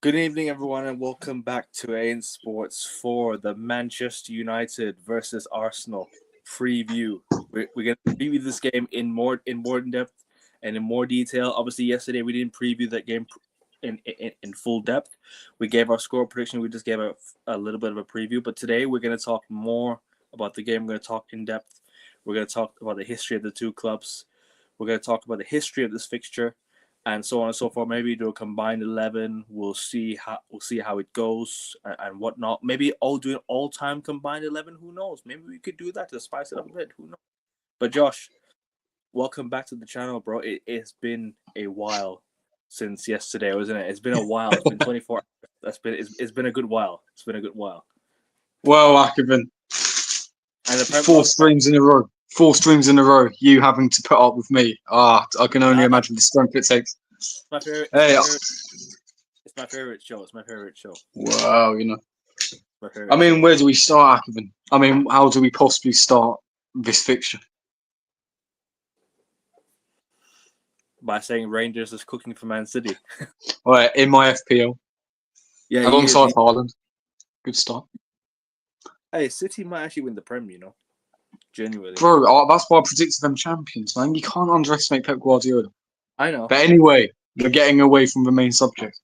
Good evening, everyone, and welcome back to AN Sports for the Manchester United versus Arsenal preview. We're going to preview this game in more depth and in more detail. Obviously, yesterday we didn't preview that game in full depth. We gave our score prediction. We just gave a little bit of a preview. But today we're going to talk more about the game. We're going to talk in depth. We're going to talk about the history of the two clubs. We're going to talk about the history of this fixture, and so on and so forth. Maybe do a combined 11. We'll see how it goes and whatnot. Maybe do an all-time combined 11. Who knows? Maybe we could do that to spice it up a bit. Who knows? But Josh, welcome back to the channel, bro. It's been a while since yesterday, wasn't it? It's been a while. It's been 24 hours. It's been a good while. It's been a good while. Well, Akevin, And four streams in a row. 4 streams in a row, you having to put up with me. I can only imagine the strength it takes. It's my favorite. It's my favorite show. It's my favorite show. Wow, I mean, where do we start, Akevin? I mean, how do we possibly start this fixture? By saying Rangers is cooking for Man City. All right, in my FPL. Yeah, alongside Haaland. Good start. Hey, City might actually win the Prem, Genuinely. Bro, that's why I predicted them champions, man. You can't underestimate Pep Guardiola. I know. But anyway, you're getting away from the main subject.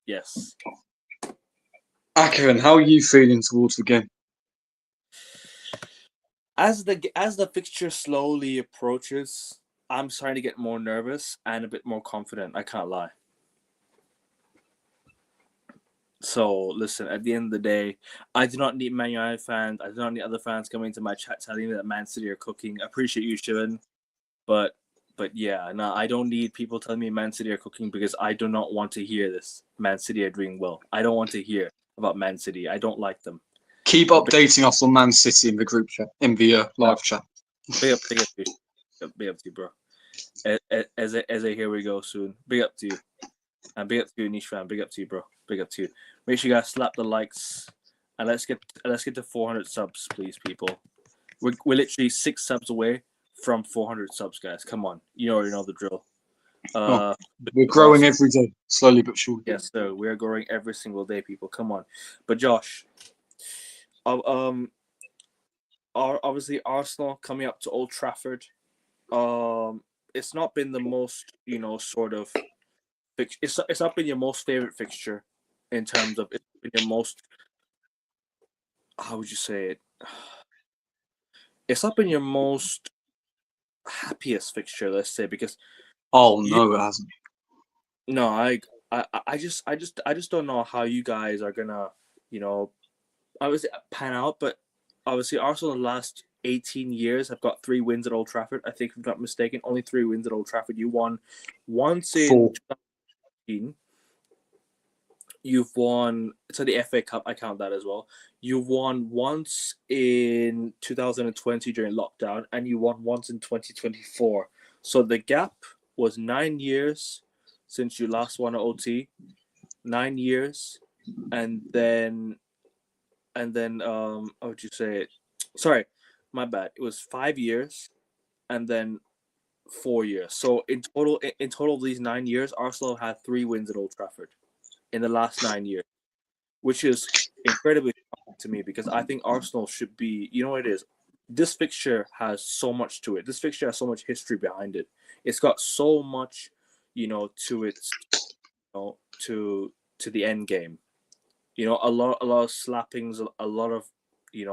Yes. Akevin, how are you feeling towards the game? As the fixture slowly approaches, I'm starting to get more nervous and a bit more confident. I can't lie. So, listen, at the end of the day, I do not need Man United fans. I do not need other fans coming into my chat telling me that Man City are cooking. I appreciate you, Shivan. But yeah, no, I don't need people telling me Man City are cooking because I do not want to hear this. Man City are doing well. I don't want to hear about Man City. I don't like them. Keep updating us on Man City in the group chat, in the live chat. Big up to you, bro. As a here we go soon. Big up to you. And big up to you, Niche fan. Big up to you, bro. Big up to you. Make sure you guys slap the likes, and let's get to 400 subs, please, people. We're literally 6 subs away from 400 subs, guys. Come on, you already know the drill. We're growing every day, slowly but surely. Yes, sir. We are growing every single day, people. Come on. But Josh, obviously Arsenal coming up to Old Trafford. It's not been the most, sort of. It's not been your most favorite fixture, in terms of it's been your most. How would you say it? It's not been your most happiest fixture, let's say, because. Oh no, it hasn't. No, I just don't know how you guys are gonna, obviously pan out, but obviously Arsenal in the last 18 years have got 3 wins at Old Trafford. I think, if I'm not mistaken, only 3 wins at Old Trafford. You won once in 2018. You've won, so the FA Cup, I count that as well. You won once in 2020 during lockdown, and you won once in 2024. So the gap was 9 years since you last won at OT. 9 years, and then how would you say it? Sorry, my bad. It was 5 years, and then 4 years. So in total, these 9 years, Arsenal had 3 wins at Old Trafford in the last 9 years, which is incredibly shocking to me, because I think Arsenal should be. You know what it is? This fixture has so much to it. This fixture has so much history behind it. It's got so much, to its, to the end game. A lot of slappings, a lot of,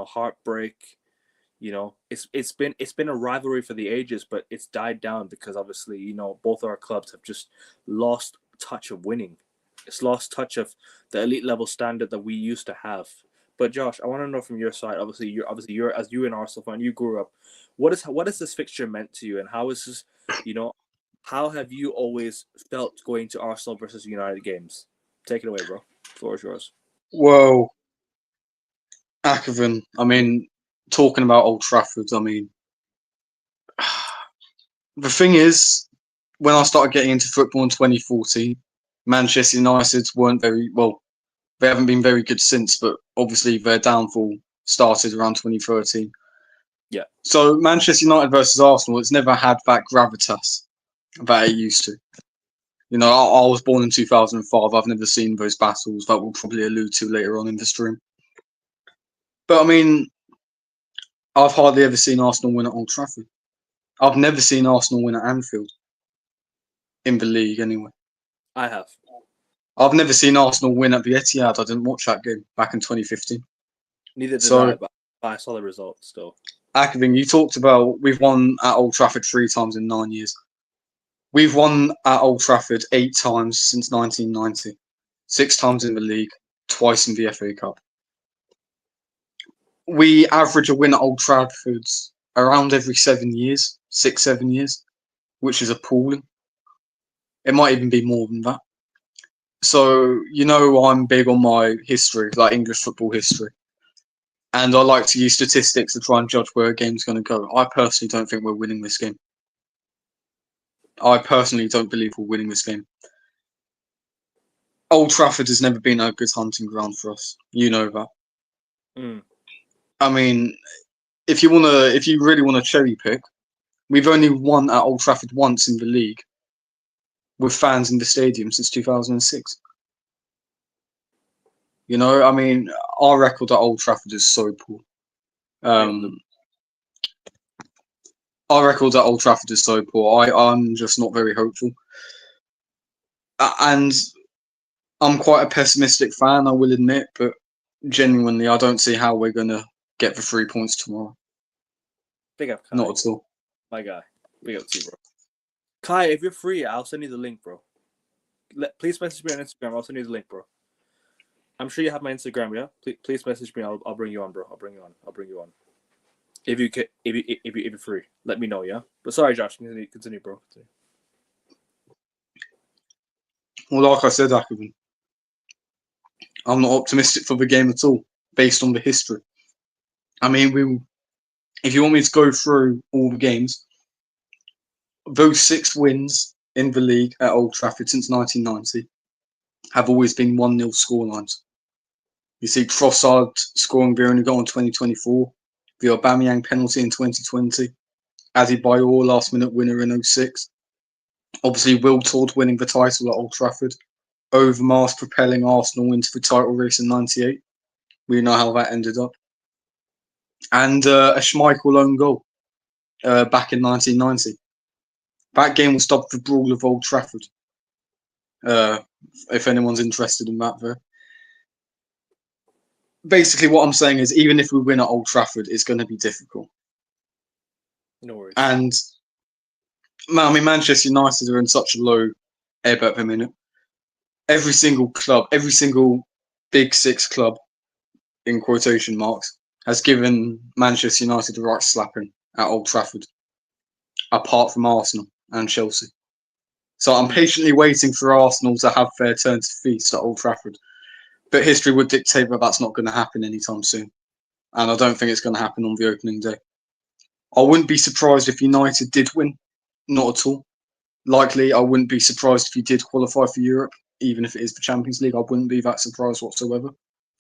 heartbreak. It's been a rivalry for the ages, but it's died down because obviously, both our clubs have just lost touch of winning. It's lost touch of the elite level standard that we used to have. But Josh, I want to know from your side. Obviously, you're as you an Arsenal fan, you grew up. What is this fixture meant to you, and how is this? How have you always felt going to Arsenal versus United games? Take it away, bro. The floor is yours. Well, Akevin, I mean, talking about Old Trafford, I mean, the thing is, when I started getting into football in 2014, Manchester United weren't very well. They haven't been very good since, but obviously their downfall started around 2013. Yeah. So Manchester United versus Arsenal, it's never had that gravitas that it used to. You know, I was born in 2005. I've never seen those battles that we'll probably allude to later on in the stream. But I mean, I've hardly ever seen Arsenal win at Old Trafford. I've never seen Arsenal win at Anfield in the league, anyway. I have. I've never seen Arsenal win at the Etihad. I didn't watch that game back in 2015. Neither did So- I, but I saw the results still. Akvin, you talked about we've won at Old Trafford 3 times in 9 years. We've won at Old Trafford 8 times since 1990. 6 times in the league, twice in the FA Cup. We average a win at Old Trafford around every 7 years, 6, 7 years, which is appalling. It might even be more than that. So, you know, I'm big on my history, like English football history. And I like to use statistics to try and judge where a game's going to go. I personally don't think we're winning this game. I personally don't believe we're winning this game. Old Trafford has never been a good hunting ground for us. You know that. Mm. I mean, if you really wanna cherry pick, we've only won at Old Trafford once in the league with fans in the stadium since 2006. You know, I mean, our record at Old Trafford is so poor. Our record at Old Trafford is so poor. I'm just not very hopeful. And I'm quite a pessimistic fan, I will admit, but genuinely, I don't see how we're going to get the 3 points tomorrow. Big up, Kai. Not at all. My guy. Big up to you, bro. Kai, if you're free, I'll send you the link, bro. Please message me on Instagram. I'll send you the link, bro. I'm sure you have my Instagram, yeah? Please message me. I'll bring you on, bro. I'll bring you on. If you're free, let me know, yeah? But sorry, Josh. Continue, bro. Continue. Well, like I said, Akvin, I'm not optimistic for the game at all, based on the history. I mean, if you want me to go through all the games, those 6 wins in the league at Old Trafford since 1990 have always been 1-0 scorelines. You see Trossard scoring the only goal in 2024, the Aubameyang penalty in 2020, Adebayor last-minute winner in 06. Obviously, Wiltord winning the title at Old Trafford. Overmars propelling Arsenal into the title race in 98. We know how that ended up. And a Schmeichel own goal back in 1990. That game will stop the brawl of Old Trafford. If anyone's interested in that there. Basically, what I'm saying is, even if we win at Old Trafford, it's going to be difficult. No worries. And, I mean, Manchester United are in such a low ebb at the minute. Every single club, every single Big Six club, in quotation marks, has given Manchester United the right slapping at Old Trafford, apart from Arsenal and Chelsea. So I'm patiently waiting for Arsenal to have their turn to feast at Old Trafford. But history would dictate that that's not going to happen anytime soon. And I don't think it's going to happen on the opening day. I wouldn't be surprised if United did win. Not at all. Likely, I wouldn't be surprised if you did qualify for Europe, even if it is the Champions League. I wouldn't be that surprised whatsoever.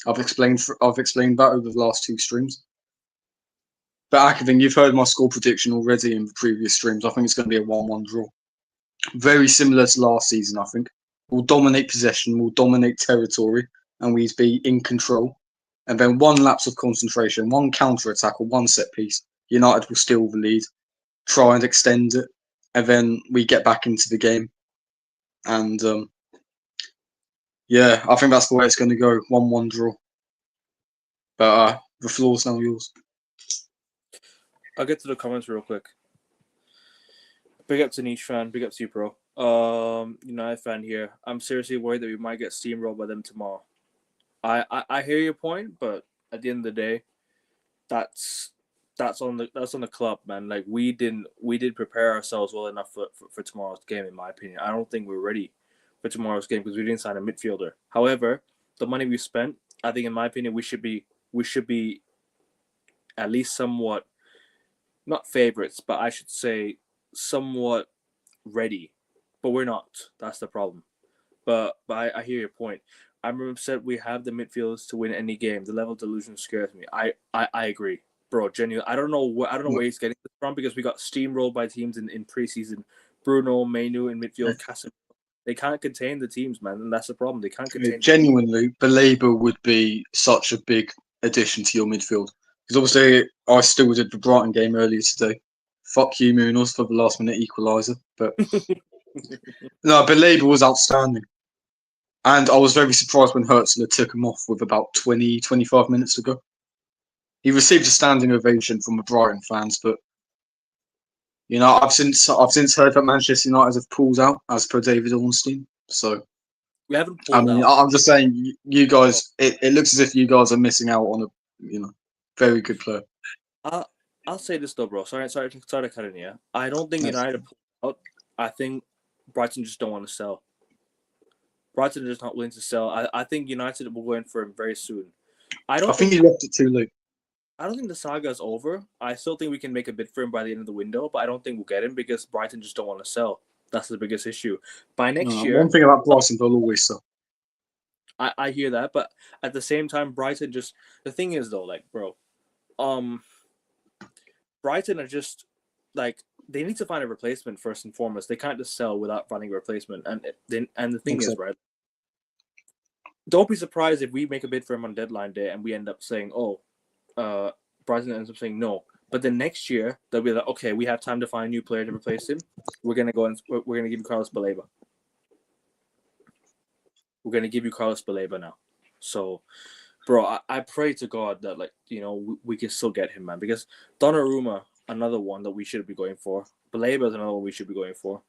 I've explained that over the last 2 streams. But Akvin, you've heard my score prediction already in the previous streams. I think it's going to be a 1-1 draw. Very similar to last season, I think. We'll dominate possession, we'll dominate territory, and we'd be in control. And then 1 lapse of concentration, 1 counter-attack or 1 set piece. United will steal the lead, try and extend it, and then we get back into the game. And yeah, I think that's the way it's going to go. 1-1 draw. But the floor's now yours. I'll get to the comments real quick. Big up to Niche fan. Big up to you, bro. United fan here. I'm seriously worried that we might get steamrolled by them tomorrow. I hear your point, but at the end of the day, that's on the club, man. Like we did prepare ourselves well enough for tomorrow's game, in my opinion. I don't think we're ready for tomorrow's game because we didn't sign a midfielder. However, the money we spent, I think, in my opinion, we should be at least somewhat, not favorites, but I should say somewhat ready. But we're not. That's the problem. But I hear your point. I'm upset we have the midfielders to win any game. The level of delusion scares me. I agree, bro. Genuinely, I don't know where he's getting this from because we got steamrolled by teams in preseason. Bruno, Mainu in midfield, Casemiro They can't contain the teams, man, and that's the problem. They can't contain. Genuinely, Belabor would be such a big addition to your midfield. Because obviously, I still did the Brighton game earlier today. Fuck you, Munoz, for the last minute equaliser. But no, Belabor was outstanding. And I was very surprised when Hertzler took him off with about 20, 25 minutes to go. He received a standing ovation from the Brighton fans, but you know, I've since heard that Manchester United have pulled out, as per David Ornstein. So We haven't I pulled mean, out. I'm just saying, you guys. It looks as if you guys are missing out on a very good player. I'll say this though, bro. Sorry to cut in here. I don't think Yes. United pulled out. I think Brighton just don't want to sell. Brighton are just not willing to sell. I think United will go in for him very soon. I think you left it too late. I don't think the saga is over. I still think we can make a bid for him by the end of the window, but I don't think we'll get him because Brighton just don't want to sell. That's the biggest issue. By next year, One thing about Brighton, they'll always sell. I hear that, but at the same time, Brighton just the thing is though, like, bro, Brighton are just like they need to find a replacement first and foremost. They can't just sell without finding a replacement. And the thing is, right? Don't be surprised if we make a bid for him on deadline day and we end up saying, Brighton ends up saying no. But then next year they'll be like, okay, we have time to find a new player to replace him. We're gonna go and we're gonna give you Carlos Baleba. We're gonna give you Carlos Baleba now. So, bro, I pray to God that we can still get him, man. Because Donnarumma, another one that we should be going for. Baleba is another one we should be going for.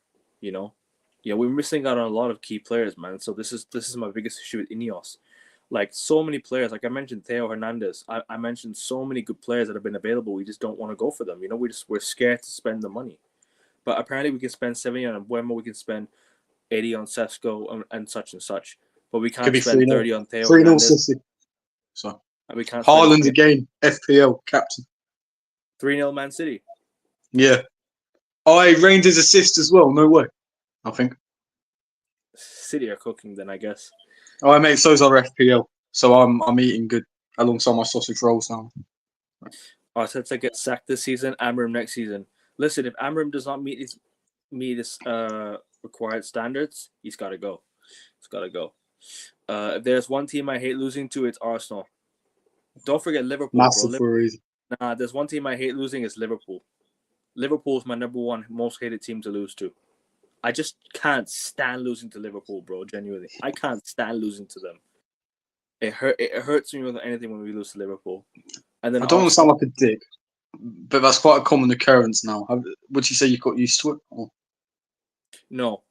We're missing out on a lot of key players, man. So this is my biggest issue with Ineos. Like so many players, like I mentioned Theo Hernandez. I mentioned so many good players that have been available. We just don't want to go for them. We're scared to spend the money. But apparently we can spend 70 on Mbeumo, we can spend 80 on Sesko and such and such. But we can't spend 30 on Theo 3-0 Hernandez. City. So And we can't Haaland again, FPL captain. 3-0 Man City. Yeah. I reigned his assist as well. No way. I think. City are cooking then, I guess. Oh, mate, so's our FPL. So I'm eating good alongside my sausage rolls now. Arteta gets sacked this season, Amram next season. Listen, if Amram does not meet his required standards, he's got to go. He's got to go. If there's one team I hate losing to, it's Arsenal. Don't forget Liverpool. Massive for a reason. Nah, there's one team I hate losing, it's Liverpool. Liverpool is my number one most hated team to lose to. I just can't stand losing to Liverpool, bro. Genuinely, I can't stand losing to them. It hurts me more than anything when we lose to Liverpool. And then I don't want to sound like a dick, but that's quite a common occurrence now. Would you say you got used to it? Or? No,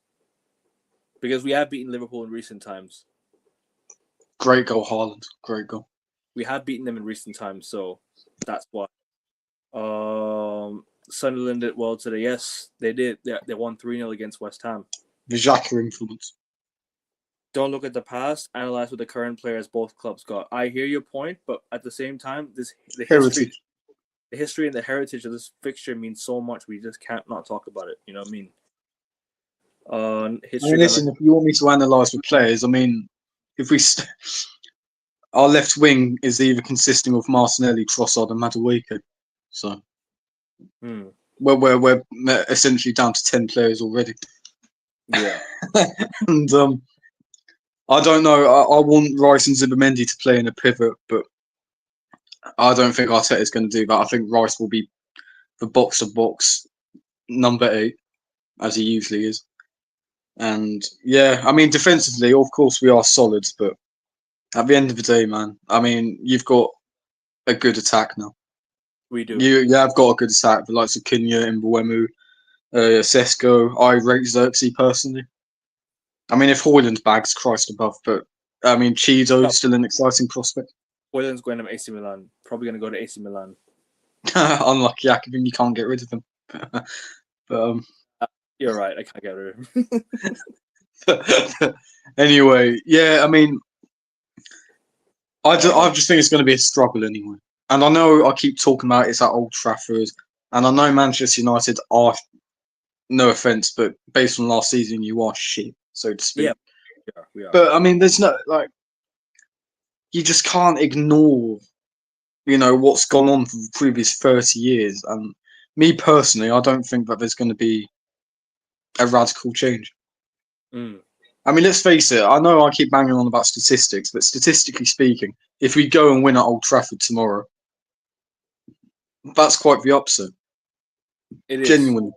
because we have beaten Liverpool in recent times. Great goal, Haaland. Great goal. We have beaten them in recent times, so that's why. Sunderland did well today. Yes, they did. They won 3-0 against West Ham. The Xhaka influence. Don't look at the past. Analyze what the current players both clubs got. I hear your point, but at the same time, the history and the heritage of this fixture means so much. We just can't not talk about it. You know what I mean? Listen, if you want me to analyse the players, I mean, if we our left wing is either consisting of Martinelli, Trossard, and Madueke. So, we're essentially down to 10 players already. Yeah, and I don't know. I want Rice and Zubimendi to play in a pivot, but I don't think Arteta is going to do that. I think Rice will be the box-to-box number 8, as he usually is. And yeah, I mean, defensively, of course, we are solid, but at the end of the day, man, I mean, you've got a good attack now. we do. You have got a good attack, the likes of Cunha, Mbeumo, Sesko. I rate Xerxes personally. I mean, if Højlund bags, Christ above, but I mean, Chido still an exciting prospect. Højlund's going to AC Milan. Probably going to go to AC Milan. Unlucky, Jakobin, you can't get rid of him. But you're right. I can't get rid of him. Anyway, yeah, I mean, I just think it's going to be a struggle anyway. And I know I keep talking about it's at Old Trafford, and I know Manchester United are, no offence, but based on last season, you are shit, so to speak. Yeah, we are. But I mean, there's no you just can't ignore, what's gone on for the previous 30 years. And me personally, I don't think that there's going to be a radical change. I mean, let's face it. I know I keep banging on about statistics, but statistically speaking, if we go and win at Old Trafford tomorrow, that's quite the upset. It is. Genuinely.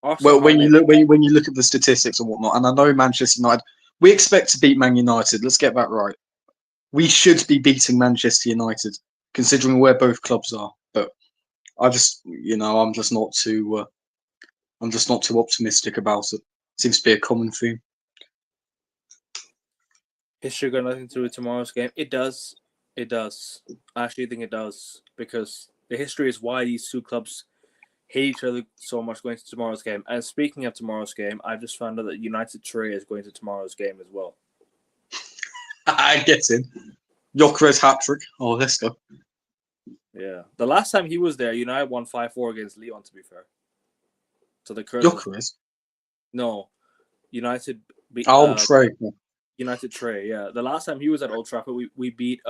Arsenal Well, have when you look at the statistics and whatnot, and I know Manchester United, we expect to beat Man United. Let's get that right. We should be beating Manchester United, considering where both clubs are. But I just, I'm just not too optimistic about it. Seems to be a common theme. history got nothing to do with tomorrow's game. It does. It does. I actually think it does because the history is why these two clubs hate each other so much going to tomorrow's game. And speaking of tomorrow's game, I just found out that United Trey is going to tomorrow's game as well. I get it. Gyökeres hat-trick. Oh, let's go. Yeah. The last time he was there, United won 5-4 against Lyon, to be fair. So the curse. Gyökeres? No. United beat Trey. United Trey, yeah. The last time he was at Old Trafford, we beat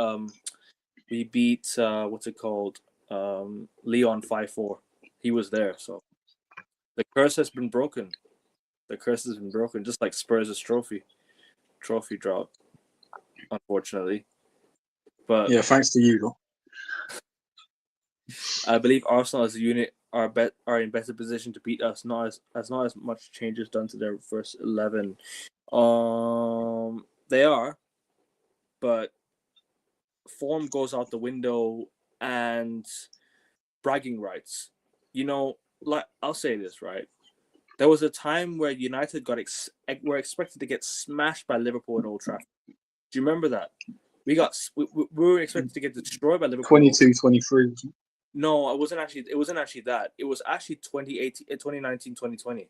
what's it called? Lyon 5-4. He was there, so the curse has been broken. The curse has been broken, just like Spurs' trophy drop, unfortunately. But yeah, thanks to you, though. I believe Arsenal as a unit are in better position to beat us. Not as much changes done to their first 11. They are, but form goes out the window and bragging rights. You know, like I'll say this, right? There was a time where United were expected to get smashed by Liverpool at Old Trafford. Do you remember that? We were expected to get destroyed by Liverpool. 22-23. No, it wasn't actually that. It was actually 2019, 2020.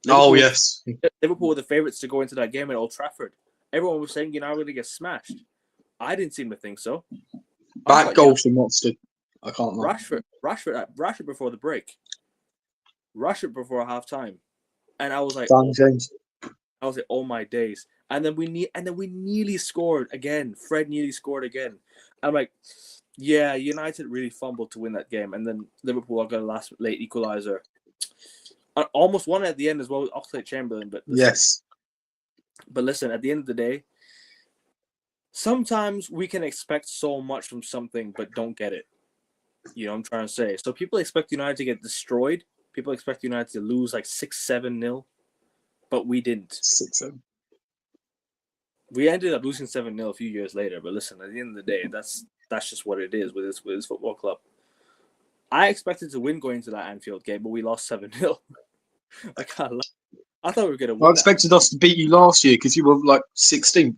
Oh, yes. Liverpool were the favourites to go into that game at Old Trafford. Everyone was saying United were going to get smashed. I didn't seem to think so. That goal should not stood. I can't lie. Rashford before the break. Rashford before half time. And I was like, James. I was like, oh my days. And then we nearly scored again. Fred nearly scored again. I'm like, yeah, United really fumbled to win that game. And then Liverpool got a last late equaliser. Almost won at the end as well with Oxlade-Chamberlain. But listen, yes. But listen, at the end of the day, sometimes we can expect so much from something, but don't get it. You know what I'm trying to say? So people expect United to get destroyed. People expect United to lose like 6-7-0, but we didn't. 6-7. We ended up losing 7-0 a few years later. But listen, at the end of the day, that's just what it is with this football club. I expected to win going into that Anfield game, but we lost 7-0. I can't lie. I thought we were going to win. I expected us to beat you last year because you were like 16th.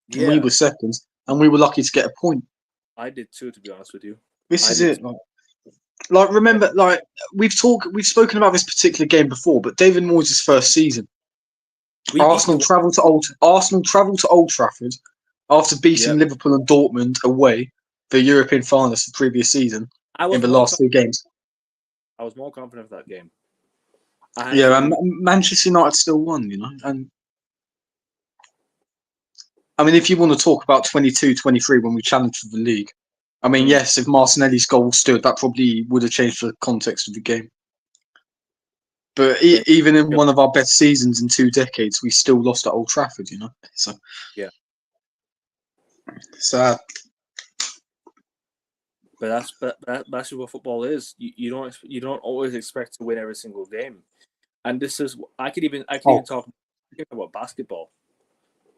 Yeah. We were second, and we were lucky to get a point. I did too, to be honest with you. This is it. Like remember, like we've spoken about this particular game before, but David Moyes' first season, Arsenal travelled to Old Trafford after beating Liverpool and Dortmund away for European finalists the previous season in the last 2 games. I was more confident of that game. And Manchester United still won, you know. And I mean, if you want to talk about 22-23 when we challenged for the league, I mean, yes, if Martinelli's goal stood, that probably would have changed the context of the game. But even in one of our best seasons in 2 decades, we still lost at Old Trafford, you know. So yeah, sad. But that's what football is. You don't always expect to win every single game, and this is I could even talk about basketball.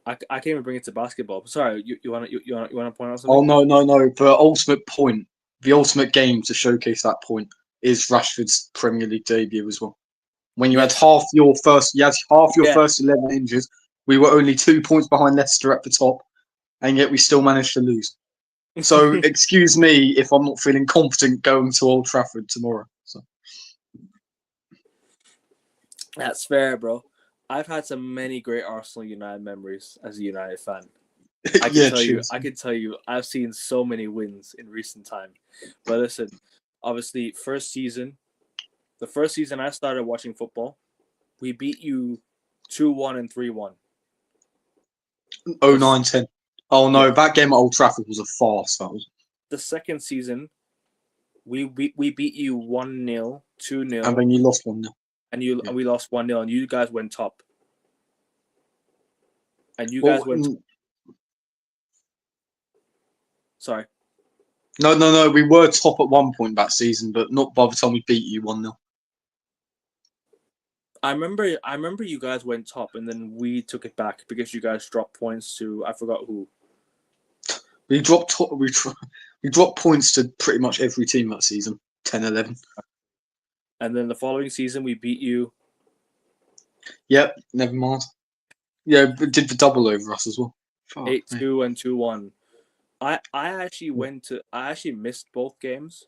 I can't even bring it to basketball. Sorry, you want to point out something? Oh no! The ultimate game to showcase that point is Rashford's Premier League debut as well. When you had half your first 11 injured, we were only 2 points behind Leicester at the top, and yet we still managed to lose. So excuse me if I'm not feeling confident going to Old Trafford tomorrow. So. That's fair, bro. I've had many great Arsenal United memories as a United fan. I can tell you, I've seen so many wins in recent time. But listen, obviously, the first season I started watching football, we beat you 2-1 and 3-1. 09-10. Oh no, that game at Old Trafford was a farce. That was. The second season, we beat you 1-0, 2-0. And then you lost 1-0. And we lost 1-0, and you guys went top. and you Well, guys went. Sorry. no. We were top at one point that season, but not by the time we beat you 1-0. I remember you guys went top, and then we took it back because you guys dropped points to I forgot who. We dropped points to pretty much every team that season, 10-11. And then the following season we beat you. Yep, never mind. Yeah, but did the double over us as well. 8-2 and 2-1. I actually missed both games.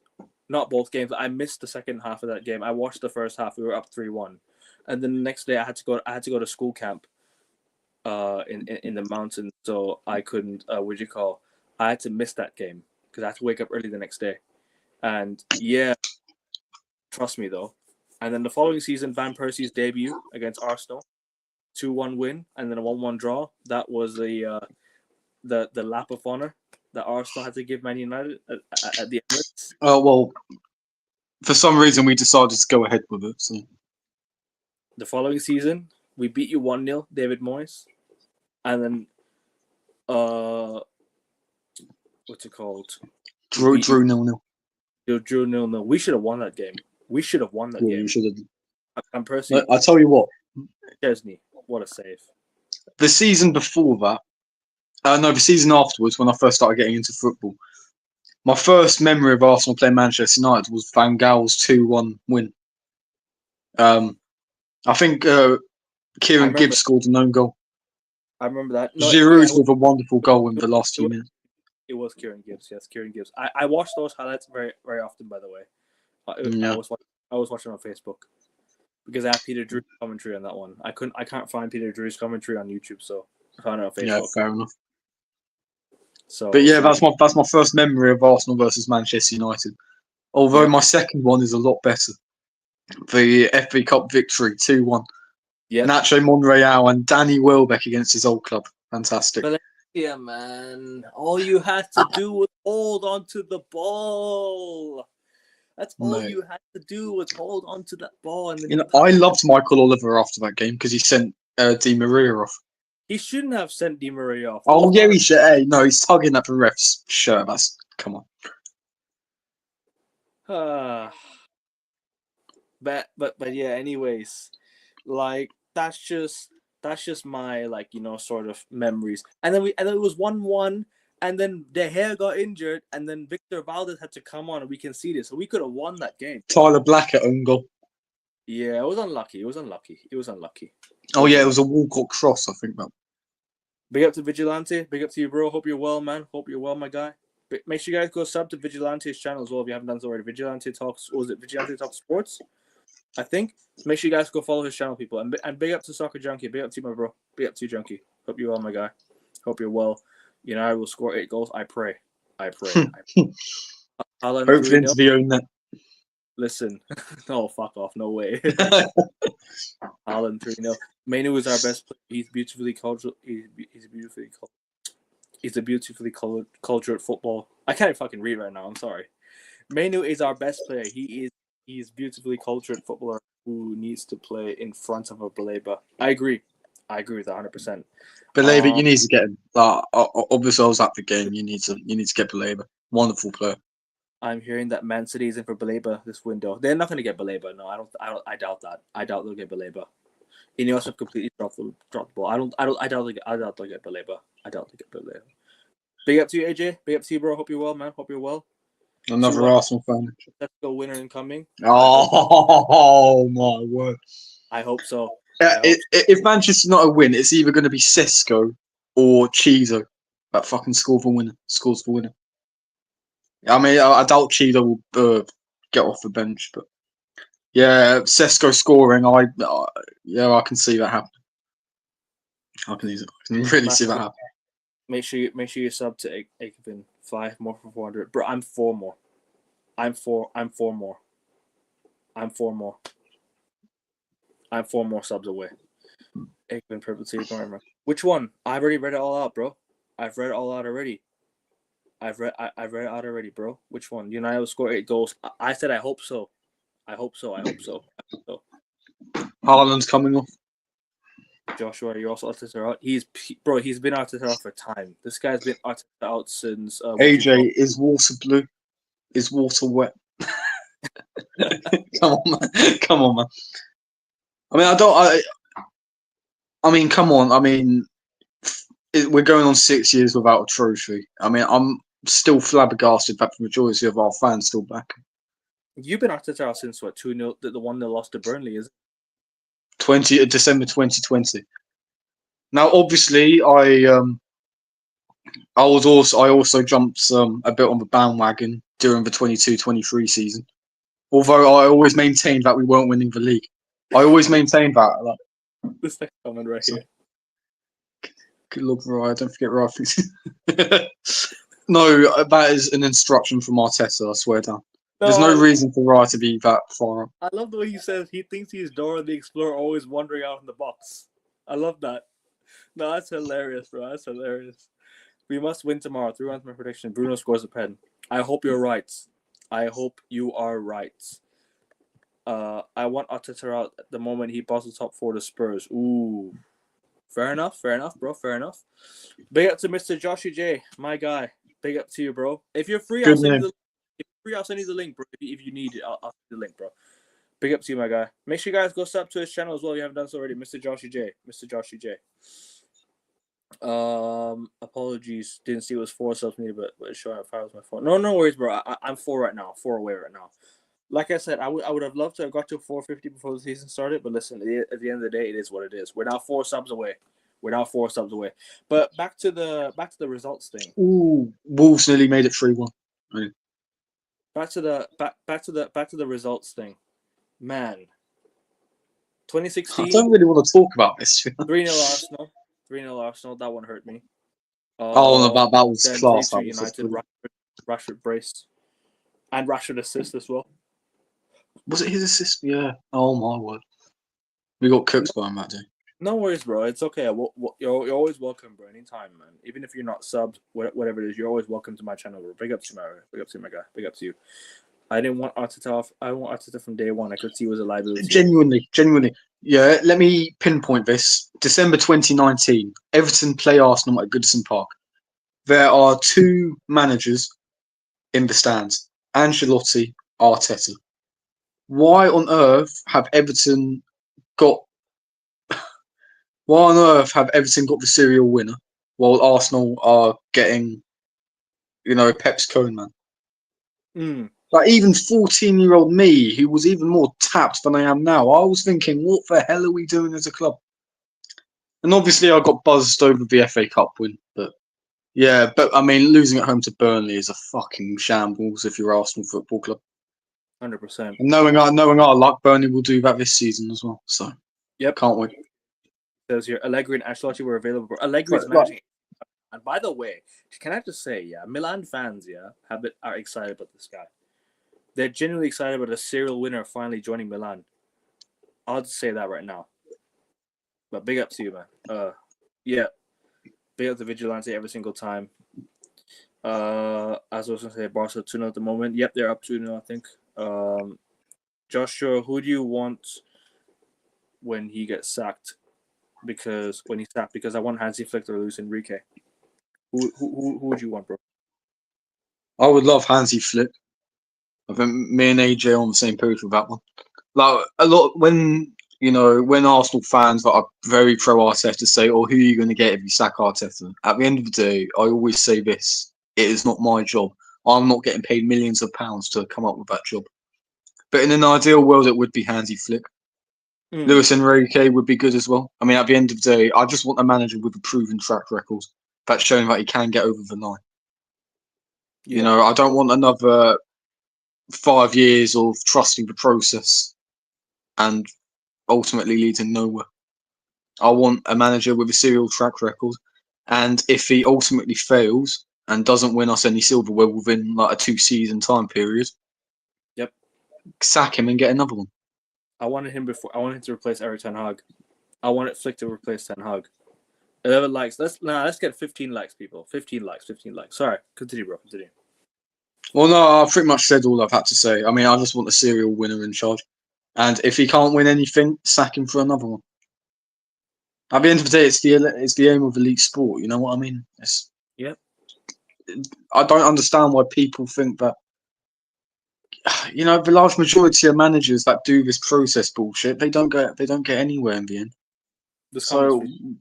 Not both games. I missed the second half of that game. I watched the first half. We were up 3-1. And then the next day I had to go to school camp in the mountains, so I couldn't I had to miss that game because I had to wake up early the next day. And yeah, trust me though. And then the following season, Van Persie's debut against Arsenal, 2-1 win, and then a 1-1 draw. That was the lap of honor that Arsenal had to give Man United at the Emirates. Oh well, for some reason we decided to go ahead with it. So. The following season, we beat you 1-0, David Moyes, and then what's it called? Drew 0-0. Drew 0-0. We should have won that game. We should have won that game. You should have. I'm personally. I tell you what. Chesney, what a save! The season before that, the season afterwards, when I first started getting into football, my first memory of Arsenal playing Manchester United was Van Gaal's 2-1 win. I think Kieran Gibbs scored an own goal. I remember that. No, Giroud with a wonderful goal in the last few minutes. It was Kieran Gibbs. Yes, Kieran Gibbs. I watch those highlights very, very often. By the way, I was watching on Facebook because I have Peter Drew's commentary on that one. I can't find Peter Drew's commentary on YouTube, so I found it on Facebook. Yeah, fair enough. So, but yeah, that's my first memory of Arsenal versus Manchester United. Although my second one is a lot better. The FA Cup victory, 2-1. Yeah. Nacho Monreal and Danny Welbeck against his old club. Fantastic. Yeah, man. All you had to do was hold on to the ball. That's all you had to do was hold on to that ball. And then I loved Michael Oliver after that game because he sent Di Maria off. He shouldn't have sent Di Maria off. Oh, yeah, he should. Hey, no, he's tugging at the ref's shirt. Come on. But yeah. Anyways, like that's just my sort of memories. And then it was 1-1, and then De Gea got injured, and then Victor Valdez had to come on, and we can see this, so we could have won that game. Tyler Blackett own goal. Yeah, it was unlucky. Oh yeah, it was a Walcott cross, I think. That. Big up to Vigilante. Big up to you, bro. Hope you're well, man. Hope you're well, my guy. Make sure you guys go sub to Vigilante's channel as well if you haven't done so already. Vigilante Talks, or was it Vigilante Talks Sports? I think. Make sure you guys go follow his channel, people. And big up to Soccer Junkie. Big up to you, my bro. Big up to you, Junkie. Hope you're well, my guy. Hope you're well. United will score 8 goals. I pray. Haaland Hopefully into the own net. Listen. No, fuck off. No way. Haaland 3-0. Mainu is our best player. He's beautifully cultured. He's a beautifully cultured football. I can't fucking read right now. I'm sorry. Mainu is our best player. He is beautifully cultured footballer who needs to play in front of a Baleba. I agree with that 100%. Baleba, you need to get him. Obviously, I was at the game. You need to get Baleba. Wonderful player. I'm hearing that Man City is in for Baleba this window. They're not going to get Baleba. No, I doubt that. I doubt they'll get Baleba. Ineos have completely dropped the ball. I doubt they'll get Baleba. Big up to you, AJ. Big up to you, bro. Hope you're well, man. Hope you're well. Another Arsenal fan. Let's go winner incoming. Oh my word! I hope so. If Manchester United win, it's either going to be Sesko or Chizo that fucking scores for winner. I mean, I doubt Chizo will get off the bench, but yeah, Sesko scoring. I can see that happening. I can really see that happening. Make sure you sub to Akevin. 5 more for 400. Bro, I'm 4 more. I'm 4 more. I'm 4 more subs away. Akevin Perpetuity. Which one? I've already read it all out, bro. I've read it all out already. I've read it out already, bro. Which one? United will score 8 goals. I said I hope so. I hope so. Haaland's coming off. Joshua, you're also Arteta out. He's been Arteta out for time. This guy's been Arteta out since AJ, is water blue? Is water wet? Come on, man. Come on, man. I mean, I mean, come on. I mean, we're going on 6 years without a trophy. I mean, I'm still flabbergasted that the majority of our fans still back him. You've been Arteta out since what 2-0? The one they lost to Burnley, is it? December 2020. Now, obviously, I also jumped a bit on the bandwagon during the 22-23 season. Although I always maintained that we weren't winning the league. I always maintained that. Like, this next comment right here. Good luck, Ryan. Don't forget Ryan, please. No, that is an instruction from Arteta, I swear down. There's no reason for Ryan to be that far up. I love the way he says he thinks he's Dora the Explorer, always wandering out in the box. I love that. No, that's hilarious, bro. That's hilarious. We must win tomorrow. 3-1 my prediction. Bruno scores a pen. I hope you're right. I hope you are right. I want Arteta out at the moment he passes top 4 to Spurs. Ooh. Fair enough, bro. Fair enough. Big up to Mr. Joshua J, my guy. Big up to you, bro. If you're free, I'll send you the link, bro. If you need it, I'll send you the link, bro. Big up to you, my guy. Make sure you guys go sub to his channel as well if you haven't done so already. Mr. Joshua J. Mr. Joshua J. Apologies. Didn't see it was 4 subs needed, but it's showing up 5 was my phone. No worries, bro. I'm 4 right now. 4 away right now. Like I said, I would have loved to have got to 450 before the season started, but listen, at the end of the day, it is what it is. We're now 4 subs away. But back to the results thing. Ooh, Wolves nearly made it 3-1. Right. Back to the results thing. Man. 2016. I don't really want to talk about this. 3-0 Arsenal. 3-0 Arsenal. That one hurt me. No, that was class. That was United, Rashford brace. And Rashford assist as well. Was it his assist? Yeah. Oh my word. We got cooked by him that day. No worries, bro. It's okay. You're always welcome, bro. Anytime, man. Even if you're not subbed, whatever it is, you're always welcome to my channel, bro. Big up to my guy. Big up to you. I didn't want Arteta off. I want Arteta from day one. I could see he was a liability. Genuinely. Yeah, let me pinpoint this. December 2019, Everton play Arsenal at Goodison Park. There are 2 managers in the stands. Ancelotti, Arteta. Why on earth have Everton got the serial winner while Arsenal are getting, Pep's cone, man? Like, even 14-year-old me, who was even more tapped than I am now, I was thinking, what the hell are we doing as a club? And obviously I got buzzed over the FA Cup win, but yeah, I mean, losing at home to Burnley is a fucking shambles if you're Arsenal Football Club. 100%. And knowing our luck, Burnley will do that this season as well. So, yep, can't wait. Says here, Allegri and Ancelotti were available. Allegri is managing. And by the way, can I just say, Milan fans, are excited about this guy. They're genuinely excited about a serial winner finally joining Milan. I'll just say that right now. But big up to you, man. Big up to Vigilante every single time. As I was going to say, Barca 2-0 at the moment. Yep, they're up 2-0, I think. Joshua, who do you want when he gets sacked? Because I want Hansi Flick to lose Enrique. Who would you want, bro? I would love Hansi Flick. I think me and AJ are on the same page with that one. Like, a lot when Arsenal fans that are very pro Arteta say, "Oh, who are you going to get if you sack Arteta?" At the end of the day, I always say this: it is not my job. I'm not getting paid millions of pounds to come up with that job. But in an ideal world, it would be Hansi Flick. Luis Enrique would be good as well. I mean, at the end of the day, I just want a manager with a proven track record that's showing that he can get over the line. Yeah. I don't want another 5 years of trusting the process and ultimately leading nowhere. I want a manager with a serial track record, and if he ultimately fails and doesn't win us any silverware within like a 2-season time period, sack him and get another one. I wanted him to replace Erik ten Hag. I wanted Flick to replace Ten Hag. 11 likes. Let's get 15 likes, people. 15 likes. Sorry, continue, bro. Continue. Well, no, I've pretty much said all I've had to say. I mean, I just want a serial winner in charge. And if he can't win anything, sack him for another one. At the end of the day, it's the aim of elite sport. You know what I mean? Yep. I don't understand why people think that. You know, the large majority of managers that do this process bullshit, they don't get anywhere in the end. This So, conversation.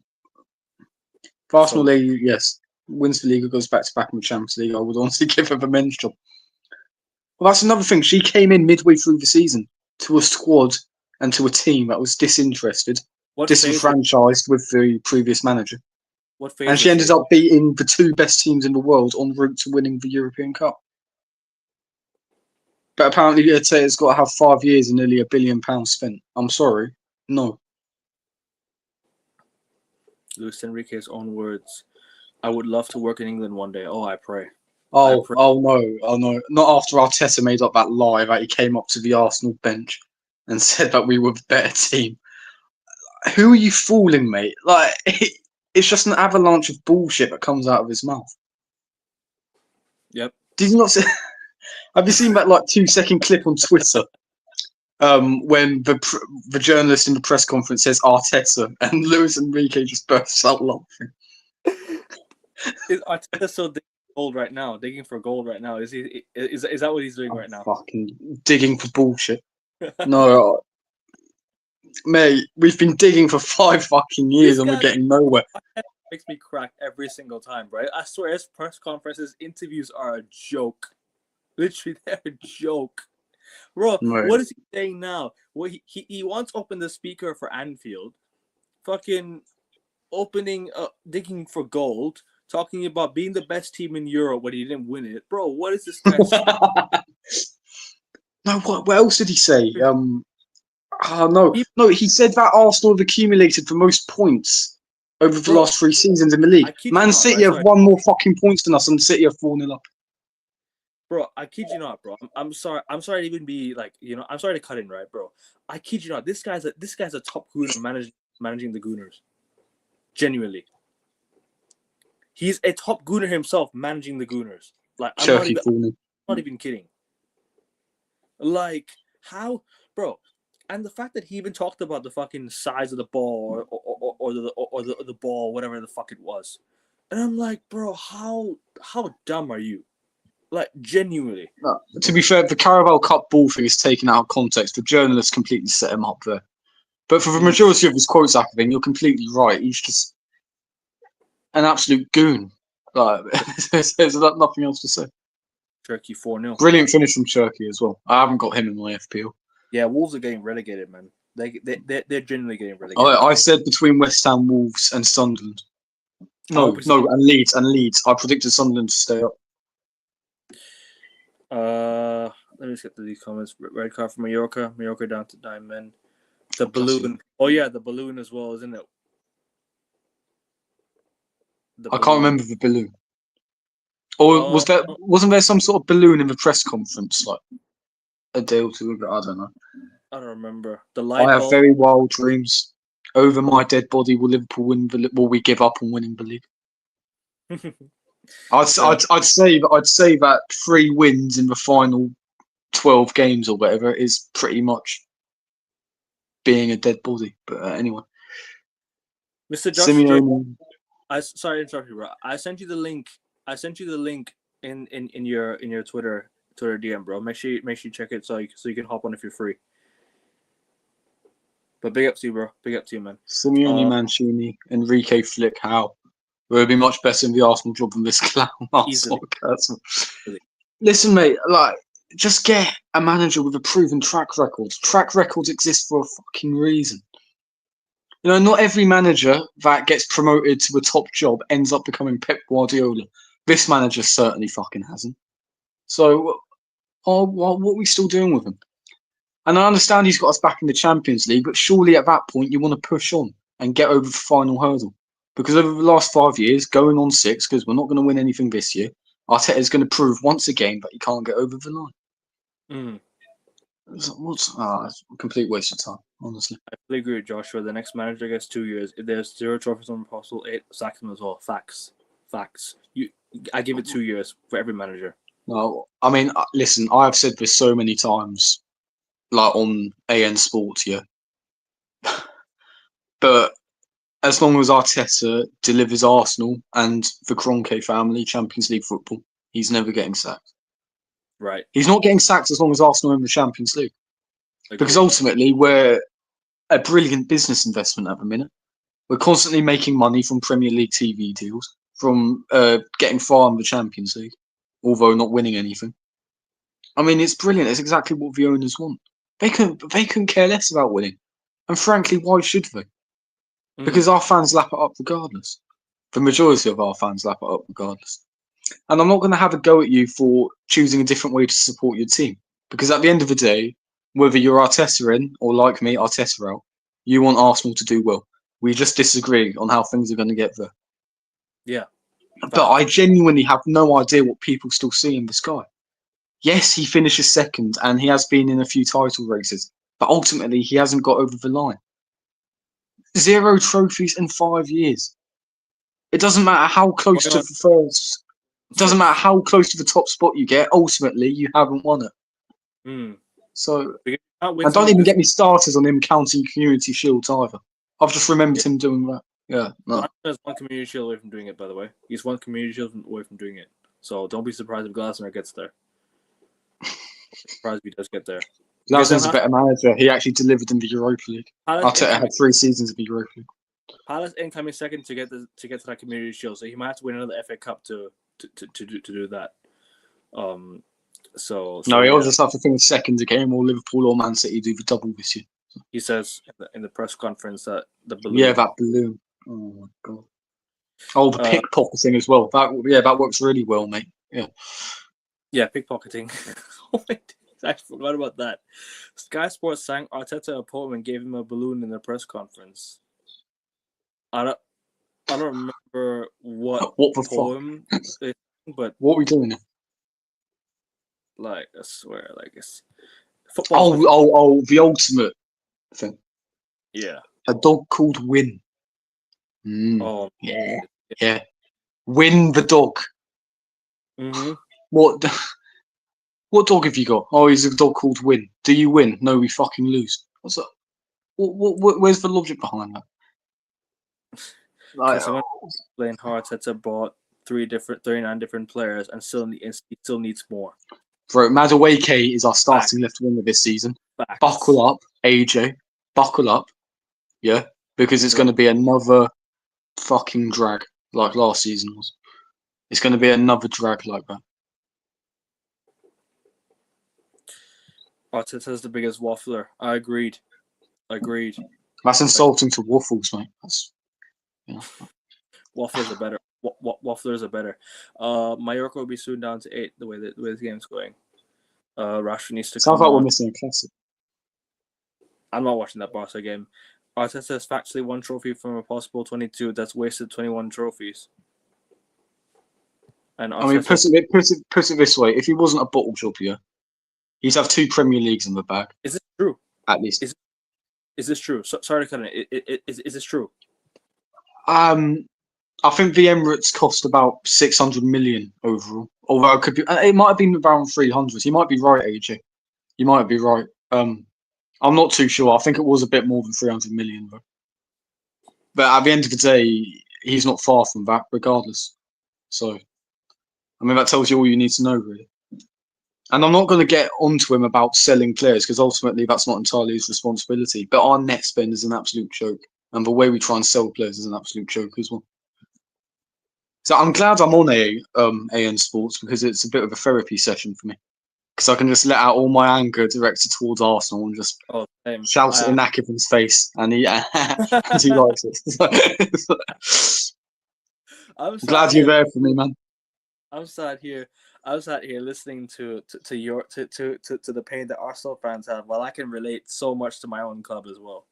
if Arsenal, yes, wins the league or goes back to back in the Champions League, I would honestly give her the men's job. Well, that's another thing. She came in midway through the season to a squad and to a team that was disinterested, disenfranchised with the previous manager. What phase? And she ended up beating the two best teams in the world en route to winning the European Cup. But apparently, Arteta's got to have 5 years and nearly £1 billion spent. I'm sorry, no. Luis Enrique's own words. I would love to work in England one day. Oh, I pray. Oh no! Not after Arteta made up that lie that he came up to the Arsenal bench and said that we were the better team. Who are you fooling, mate? Like, it's just an avalanche of bullshit that comes out of his mouth. Yep. Did you not see? Have you seen that 2-second clip on Twitter? When the journalist in the press conference says Arteta and Luis Enrique just bursts out laughing. Is Arteta still digging for gold right now? Digging for gold right now? Is that what he's doing right now? Fucking digging for bullshit. No, mate, we've been digging for 5 fucking years and we're getting nowhere. Makes me crack every single time, right? I swear his press conferences, interviews are a joke. Literally, they're a joke. Bro, right. What is he saying now? Well, he once opened the speaker for Anfield, fucking opening, digging for gold, talking about being the best team in Europe when he didn't win it. Bro, what is this guy saying? No, what else did he say? No, he said that Arsenal have accumulated the most points over the last 3 seasons in the league. Man City have won more fucking points than us, and City are 4-0 up. Bro, I kid you not, bro. I'm sorry. I'm sorry to even be I'm sorry to cut in, right, bro? I kid you not. This guy's a top gooner managing the Gooners. Genuinely, he's a top gooner himself managing the Gooners. Like, I'm not even kidding. Like, how, bro? And the fact that he even talked about the fucking size of the ball or the ball, whatever the fuck it was, and I'm like, bro, how dumb are you? Like, genuinely. No, to be fair, the Carabao Cup ball thing is taken out of context. The journalists completely set him up there. But for the majority of his quotes after thing, you're completely right. He's just an absolute goon. Like, there's nothing else to say. Turkey 4-0. Brilliant finish from Turkey as well. I haven't got him in my FPL. Yeah, Wolves are getting relegated, man. They're genuinely getting relegated. I said between West Ham, Wolves, and Sunderland. No, and Leeds. I predicted Sunderland to stay up. Let me just get to these comments. Red card for Mallorca. Mallorca down to 9 men. The balloon. Oh yeah, the balloon as well, isn't it? I can't remember the balloon. Or wasn't there some sort of balloon in the press conference like a day or two ago? I don't know. I don't remember. The light I have very wild dreams. Over my dead body, will Liverpool win? Will we give up on winning the league? I'd say that 3 wins in the final 12 games or whatever is pretty much being a dead body. But anyway, Mr. Josh, sorry to interrupt you, bro. I sent you the link. in your Twitter DM, bro. Make sure you check it so you can hop on if you're free. But big up to you, bro. Big up to you, man. Simeone, Mancini, Enrique, Flick, Howe. We'll be much better in the Arsenal job than this clown. Listen, mate, just get a manager with a proven track record. Track records exist for a fucking reason. You know, not every manager that gets promoted to a top job ends up becoming Pep Guardiola. This manager certainly fucking hasn't. So, what are we still doing with him? And I understand he's got us back in the Champions League, but surely at that point you want to push on and get over the final hurdle. Because over the last 5 years, going on 6, because we're not going to win anything this year, Arteta is going to prove once again that he can't get over the line. It's a complete waste of time, honestly. I fully agree with Joshua. The next manager gets 2 years. If there's 0 trophies on the proposal, 8 sacks him as well. Facts. I give it 2 years for every manager. No, I mean, listen, I've said this so many times, like on AN Sports, yeah. But as long as Arteta delivers Arsenal and the Kroenke family Champions League football, he's never getting sacked. Right. He's not getting sacked as long as Arsenal are in the Champions League. Because Agreed. ultimately, we're a brilliant business investment at the minute. We're constantly making money from Premier League TV deals, from getting far in the Champions League, although not winning anything. I mean, it's brilliant. It's exactly what the owners want. They couldn't care less about winning. And frankly, why should they? Because our fans lap it up regardless. The majority of our fans lap it up regardless. And I'm not going to have a go at you for choosing a different way to support your team. Because at the end of the day, whether you're Arteta in or like me, Arteta out, you want Arsenal to do well. We just disagree on how things are going to get there. Yeah. But I genuinely have no idea what people still see in this guy. Yes, he finishes second and he has been in a few title races, but ultimately he hasn't got over the line. 0 trophies in 5 years. It doesn't matter how close to the first. It doesn't matter how close to the top spot you get. Ultimately, you haven't won it. So, and don't even get me started on him counting Community Shields either. I've just remembered him doing that. Yeah, no. He's one Community Shield away from doing it, by the way. He's one Community Shield away from doing it. So don't be surprised if Glasner gets there. Surprised if he does get there. Glasner's a better manager. He actually delivered in the Europa League. Arteta had 3 seasons of the Europa League. Palace incoming second to get to that Community Shield, so he might have to win another FA Cup to do that. So no, he'll just have to finish second again, or Liverpool or Man City do the double this year. He says in the press conference that the balloon. Yeah, that balloon. Oh my god. Oh, the pickpocketing as well. That works really well, mate. Yeah. Yeah, pickpocketing. Oh my days, I forgot about that. Sky Sports sang Arteta a poem and gave him a balloon in the press conference. I don't remember what the poem, but what are we doing? Like, I swear, like it's football. Oh, the ultimate thing. Yeah. A dog called Win. Oh yeah. Win the dog. Mm-hmm. What dog have you got? Oh, he's a dog called Win. Do you win? No, we fucking lose. What's that? Where's the logic behind that? Like, someone playing Arteta bought 39 different players and still needs more. Bro, Madueke is our starting left winger this season. Facts. Buckle up, AJ. Buckle up. Yeah? Because it's going to be another fucking drag like last season was. It's going to be another drag like that. Arteta's the biggest waffler. I agreed. That's insulting to Waffles, mate. That's, Wafflers are better. Wafflers are better. Mallorca will be soon down to 8. The way the game's going. Rashford needs to. Sounds like we're missing a classic. I'm not watching that Barca game. Arteta has factually 1 trophy from a possible 22. That's wasted 21 trophies. And Arteta, I mean, put it this way: if he wasn't a bottle job here, he'd have 2 Premier Leagues in the bag. Is this true? At least. Is this true? Sorry to cut in. Is this true? I think the Emirates cost about 600 million overall. Although it might have been around 300. You might be right, AJ. You might be right. I'm not too sure. I think it was a bit more than 300 million, though. But at the end of the day, he's not far from that, regardless. So, I mean, that tells you all you need to know, really. And I'm not going to get onto him about selling players because ultimately that's not entirely his responsibility. But our net spend is an absolute joke, and the way we try and sell players is an absolute joke as well. So I'm glad I'm on AN Sports because it's a bit of a therapy session for me. Because I can just let out all my anger directed towards Arsenal and just shout it in Akivan's face, and he likes it. I'm glad you're there for me, man. I'm sat here listening to the pain that Arsenal fans have, while I can relate so much to my own club as well.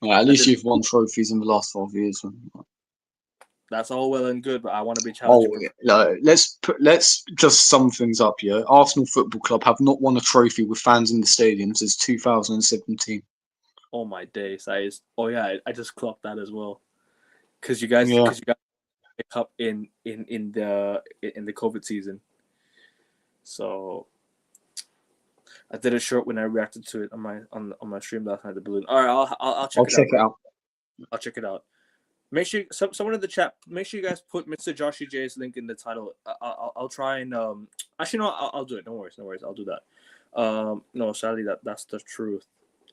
Yeah, at least you've won trophies in the last 5 years. That's all well and good, but I want to be challenged. No, let's just sum things up here. Arsenal Football Club have not won a trophy with fans in the stadium since 2017. Oh my days! I just clocked that as well. Because you guys pick up in the COVID season. So I did a short when I reacted to it on my stream last night. The balloon. All right, I'll check it out. I'll check it out. Make sure someone in the chat. Make sure you guys put Mr. Joshy J's link in the title. I'll try and actually no, I'll do it. No worries. I'll do that. No, sadly that's the truth.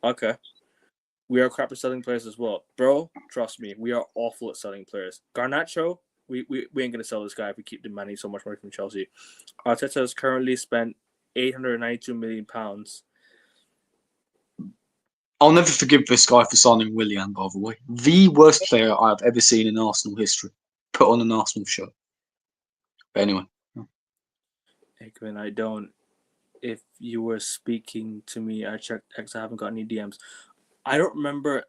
Okay, we are crap at selling players as well, bro. Trust me, we are awful at selling players. Garnacho, we ain't gonna sell this guy if we keep demanding so much money from Chelsea. Arteta has currently spent £892 million. I'll never forgive this guy for signing Willian, by the way. The worst player I've ever seen in Arsenal history. Put on an Arsenal shirt. But anyway. Aikman, I don't. If you were speaking to me, I checked X. I haven't got any DMs. I don't remember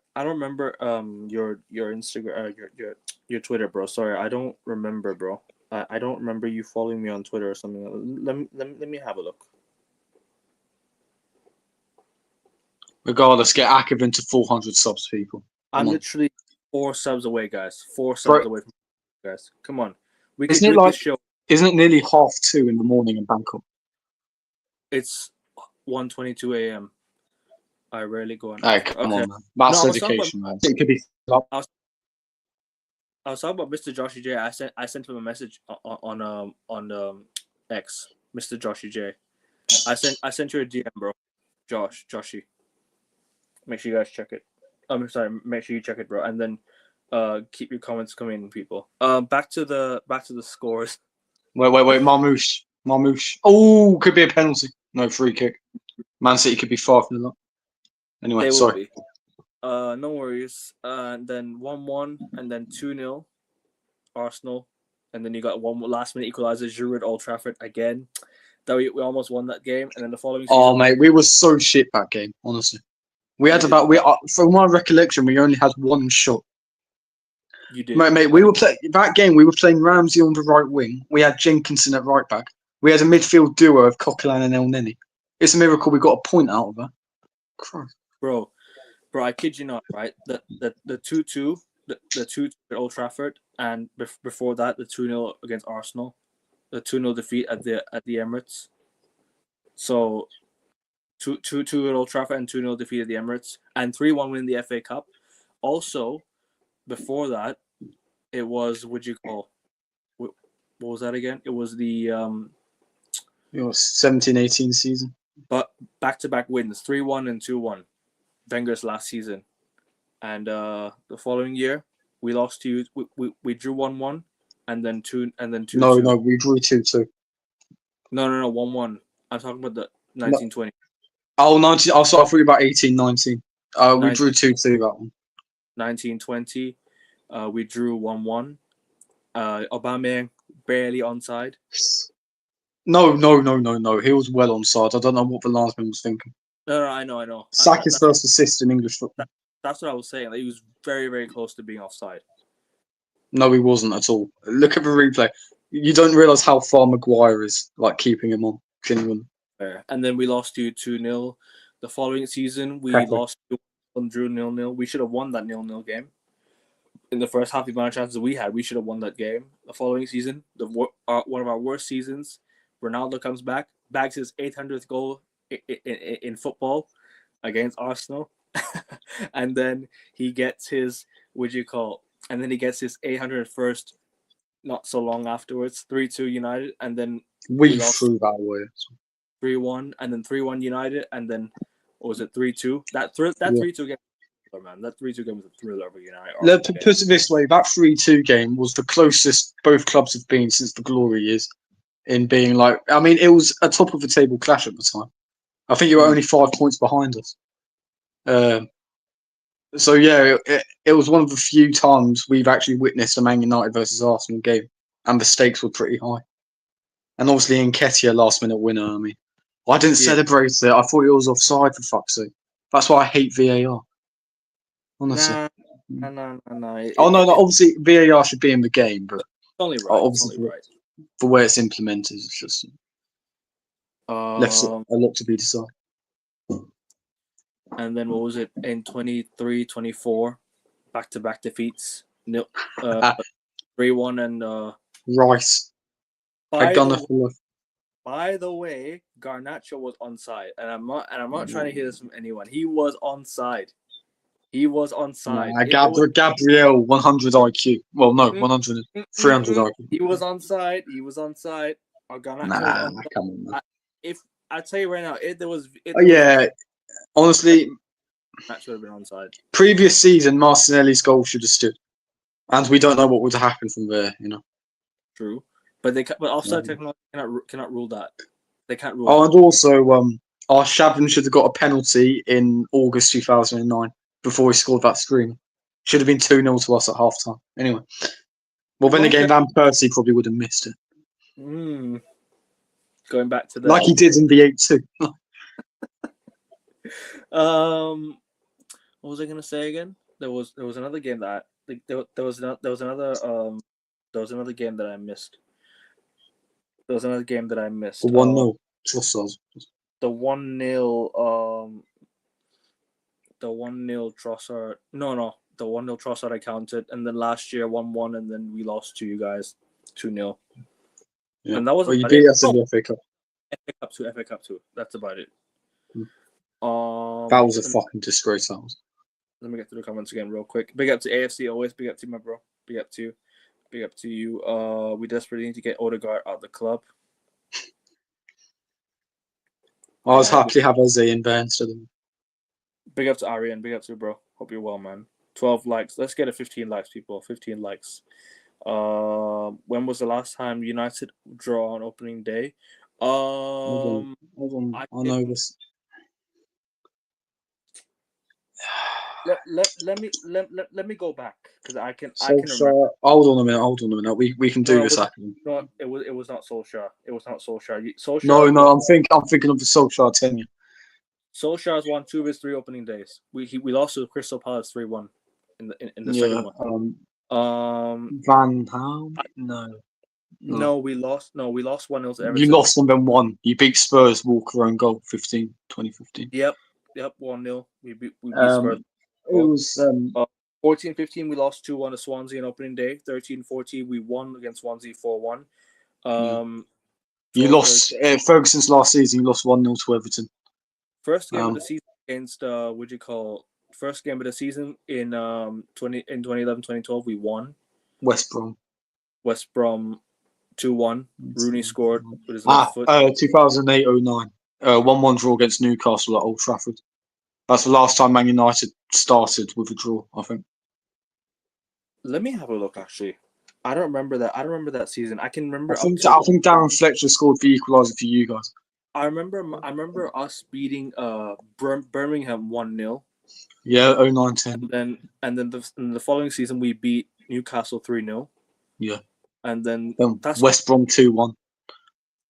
your Instagram your Twitter, bro. Sorry, I don't remember, bro. I don't remember you following me on Twitter or something. Let me have a look. Regardless, get Akoven to 400 subs, people. I'm literally 4 subs away, guys. 4 subs away from you guys. Come on. We can do this show. Isn't it nearly 2:30 in the morning in Bangkok? It's 1:22 a.m. I rarely go on. Hey, come on, man. That's dedication, man. It could be. I was talking about Mr. Joshy J. I sent him a message on X, Mr. Joshy J. I sent you a DM, bro. Joshy. Make sure you guys check it. I'm sorry. Make sure you check it, bro. And then keep your comments coming, people. Back to the scores. Wait. Marmoush. Oh, could be a penalty. No, free kick. Man City could be far from the lot. Anyway, sorry. No worries. Then 1-1 and then 2-0 Arsenal. And then you got one last minute equalizer, Giroud at Old Trafford again. That we almost won that game. And then the following season. Oh, mate, we were so shit that game, honestly. We had from my recollection, we only had one shot. You did. Mate, we were playing Ramsey on the right wing. We had Jenkinson at right back. We had a midfield duo of Coquelin and El Neni. It's a miracle we got a point out of that. Christ. Bro, I kid you not, right? The 2-2, the 2 at Old Trafford, and before that, the 2-0 against Arsenal, the 2-0 defeat at the Emirates. So 2-2 at Old Trafford and 2-0 defeat at the Emirates, and 3-1 win the FA Cup. Also, before that, it was what was that again? It was the it was 17-18 season. But back-to-back wins, 3-1 and 2-1. Wenger's last season, and the following year we lost to you. We drew 1-1, and then 2. No, we drew 2-2. No, 1-1. I'm talking about the 1920. Oh, 19. Oh, sorry, I thought you were about 18-19. We drew 2-2 that one. 1920, we drew 1-1. Aubameyang barely onside. No. He was well onside. I don't know what the linesman was thinking. No, I know. Saka's first assist in English football. That's what I was saying. Like, he was very, very close to being offside. No, he wasn't at all. Look at the replay. You don't realise how far Maguire is, like, keeping him on. Genuinely. And then we lost to 2-0. The following season, we lost to drew 0-0. We should have won that 0-0 game. In the first half, the amount of chances we had, we should have won that game. The following season, one of our worst seasons, Ronaldo comes back, bags his 800th goal in football against Arsenal, and then he gets his and then he gets his 801st not so long afterwards, 3-2 United, and then we threw that away. 3-1, and then 3-1 United, and then what was it, 3-2? That 3-2 game, man. That 3-2 game was a thriller for United. Let's put it this way: that 3-2 game was the closest both clubs have been since the glory years in being like. I mean, it was a top of the table clash at the time. I think you were only 5 points behind us. So yeah, it was one of the few times we've actually witnessed a Man United versus Arsenal game, and the stakes were pretty high. And obviously, Nketiah last minute winner. I mean, I didn't celebrate it. I thought it was offside, for fuck's sake. That's why I hate VAR. Honestly. No. No. Obviously, VAR should be in the game, but it's only right. Obviously, the way it's implemented, it's just left a lot to be decided. And then what was it in 23-24? Back-to-back defeats. 3-1 and Rice. By the way, Garnacho was onside, and I'm not trying to hear this from anyone. He was onside. He was on side. Gabriel, 100 IQ. Well, no, Mm, 100, mm, 300 mm. IQ. He was on side. He was on side. Garnacho was Nah, on. come on, man. If I tell you right now, if there was, Yeah, honestly, Garnacho would have been on side. previous season, Martinelli's goal should have stood. And we don't know what would have happened from there, you know. True, but offside Um, technology cannot rule that. They can't rule Oh, that. and also, Arshavin should have got a penalty in August 2009 before he scored that screamer. Should have been 2-0 to us at half time. Anyway. Well, then again, Okay. Van Persie probably would have missed it. Going back to Like he did in the 8-2. what was I gonna say again? There was another game that there was another game that I missed. There was another game that I missed. 1-0. Trossard. The 1-0 the 1-0 Trossard. No, the 1-0 Trossard I counted, and then last year 1-1, and then we lost to you guys 2-0. Yeah. And that was well, you beat us in the FA Cup. FA Cup 2. That's about it. That was a fucking disgrace. That was. Let me get to the comments again real quick. Big up to AFC always. Big up to my bro. Big up to you. Big up to you. We desperately need to get Odegaard out of the club. I was happy to have Ozzy in there instead of. Big up to Arian. Big up to you, bro. Hope you're well, man. 12 likes. Let's get a 15 likes, people. 15 likes. When was the last time United draw on opening day? Hold on. I know this. Let me go back because I can remember. Hold on a minute. We can do this. No, it was not Solskjaer. It was not Solskjaer. Solskjaer. No. I'm thinking of the Solskjaer tenure. Solskjaer's won 2 of his 3 opening days. We lost to Crystal Palace 3-1 in the second one. Van Gaal? No, we lost 1-0 to Everton. You lost and then won. You beat Spurs, Walker own goal, 2015. Yep, 1-0. We beat Spurs. It was 14-15 we lost 2-1 to Swansea on opening day. 13-14 we won against Swansea 4-1. You lost Ferguson's last season. You lost 1-0 to Everton. First game of the season against first game of the season in 2011-2012 we won. West Brom 2-1. Rooney scored with his left foot. 2008-09 1-1 draw against Newcastle at Old Trafford. That's the last time Man United started with a draw, I think. Let me have a look. Actually, I don't remember that. I don't remember that season. I can remember. I think Darren Fletcher scored the equaliser for you guys. I remember us beating Birmingham 1-0. Yeah, 09-10. And then the following season we beat Newcastle 3-0. Yeah. And then West Brom 2-1.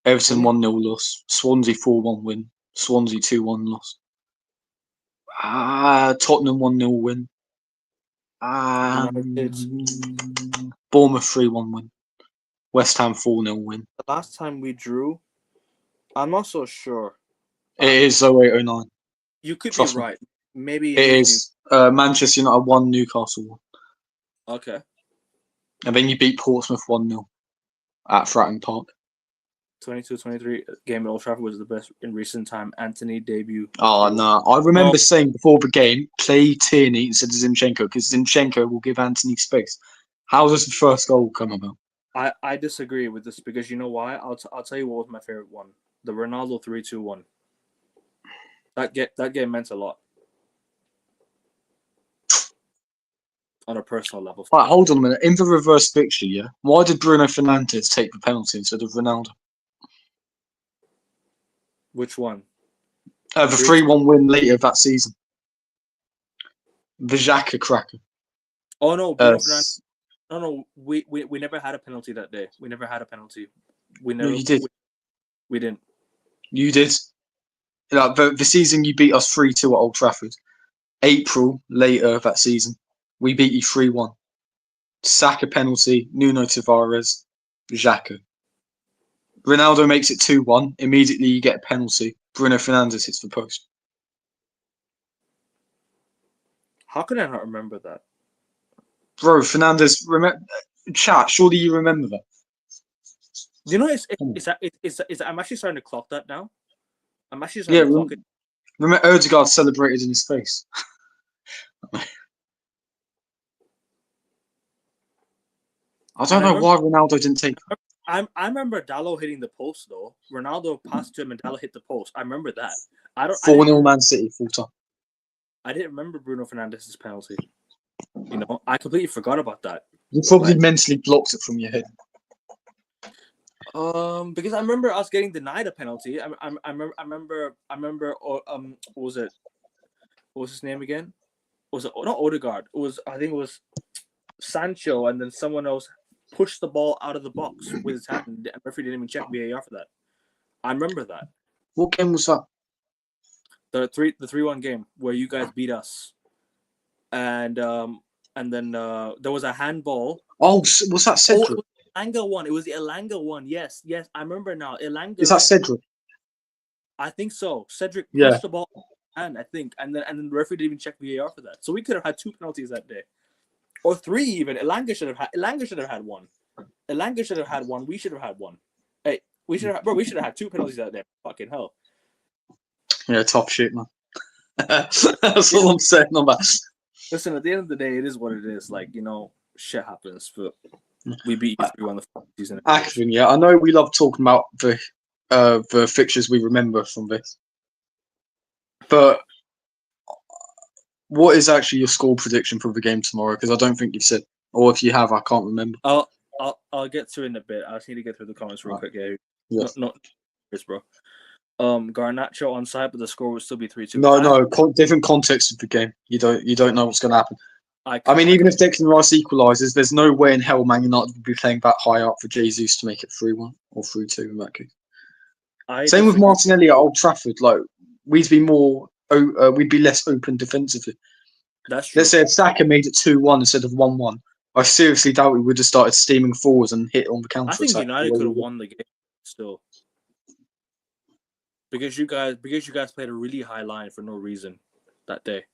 Everton 1-0 loss. Swansea 4-1 win. Swansea 2-1 loss. Tottenham 1-0 win. Bournemouth 3-1 win. West Ham 4-0 win. The last time we drew, I'm not so sure. It is 08-09. You could be right. Maybe it is. Manchester United 1, Newcastle 1. Okay. And then you beat Portsmouth 1-0 at Fratton Park. 22-23 game at Old Trafford was the best in recent time. Anthony debut. Oh, no. I remember saying before the game, play Tierney instead of Zinchenko, because Zinchenko will give Anthony space. How does the first goal come about? I disagree with this because you know why? I'll tell you what was my favorite one. The Ronaldo 3-2-1. That game meant a lot. On a personal level. Right, hold on a minute. In the reverse fixture, yeah? Why did Bruno Fernandes take the penalty instead of Ronaldo? Which one? The 3-1 win later that season. The Xhaka cracker. Oh no, no. We never had a penalty that day. We never had a penalty. No, you did. We didn't. You did. The season you beat us 3-2 at Old Trafford. April later that season, we beat you 3-1. Saka penalty, Nuno Tavares, Xhaka. Ronaldo makes it 2-1. Immediately you get a penalty. Bruno Fernandes hits the post. How can I not remember that? Bro, Fernandes, chat, surely you remember that. You know, I'm actually starting to clock that now. I'm actually starting to clock it. Remember Odegaard celebrated in his face. I don't know why Ronaldo didn't take. I remember Dalot hitting the post though. Ronaldo passed to him and Dalot hit the post. I remember that. 4-0 Man City full time. I didn't remember Bruno Fernandes's penalty. You know, I completely forgot about that. You probably mentally blocked it from your head. Because I remember us getting denied a penalty. I remember. What was it? What was his name again? Was it not Odegaard? I think it was Sancho, and then someone else pushed the ball out of the box with his hand. And the referee didn't even check VAR for that. I remember that. What game was that? The 3-1 game where you guys beat us, and then there was a handball. Oh, was that Cedric? Elanga one. It was the Elanga one. Yes, I remember now. Elanga. Is that Cedric? I think so. Cedric pushed the ball, and I think, and then the referee didn't even check VAR for that. So we could have had 2 penalties that day, or 3 even. Elanga should have had one. Elanga should have had one. We should have had one. Hey, we should have had 2 penalties that day. Fucking hell. Yeah, top shit, man. That's all I'm saying on that. Listen, at the end of the day, it is what it is. Like, you know, shit happens, but we beat you 3-1 the season. Akvin, yeah, I know we love talking about the fixtures we remember from this, but what is actually your score prediction for the game tomorrow? Because I don't think you've said, or if you have, I can't remember. I'll get to it in a bit. I just need to get through the comments real quick. Yeah, not bro. Garnacho on side, but the score would still be 3-2. No, different context of the game. You don't know what's going to happen. I mean, even if Declan Rice equalises, there's no way in hell Man United would be playing that high up for Jesus to make it 3-1 or 3-2 in that case. Same with Martinelli at Old Trafford. Like, we'd be less open defensively. That's true. Let's say if Saka made it 2-1 instead of 1-1. I seriously doubt we would have started steaming forwards and hit on the counter. I think United could have won the game still. Because you guys played a really high line for no reason that day.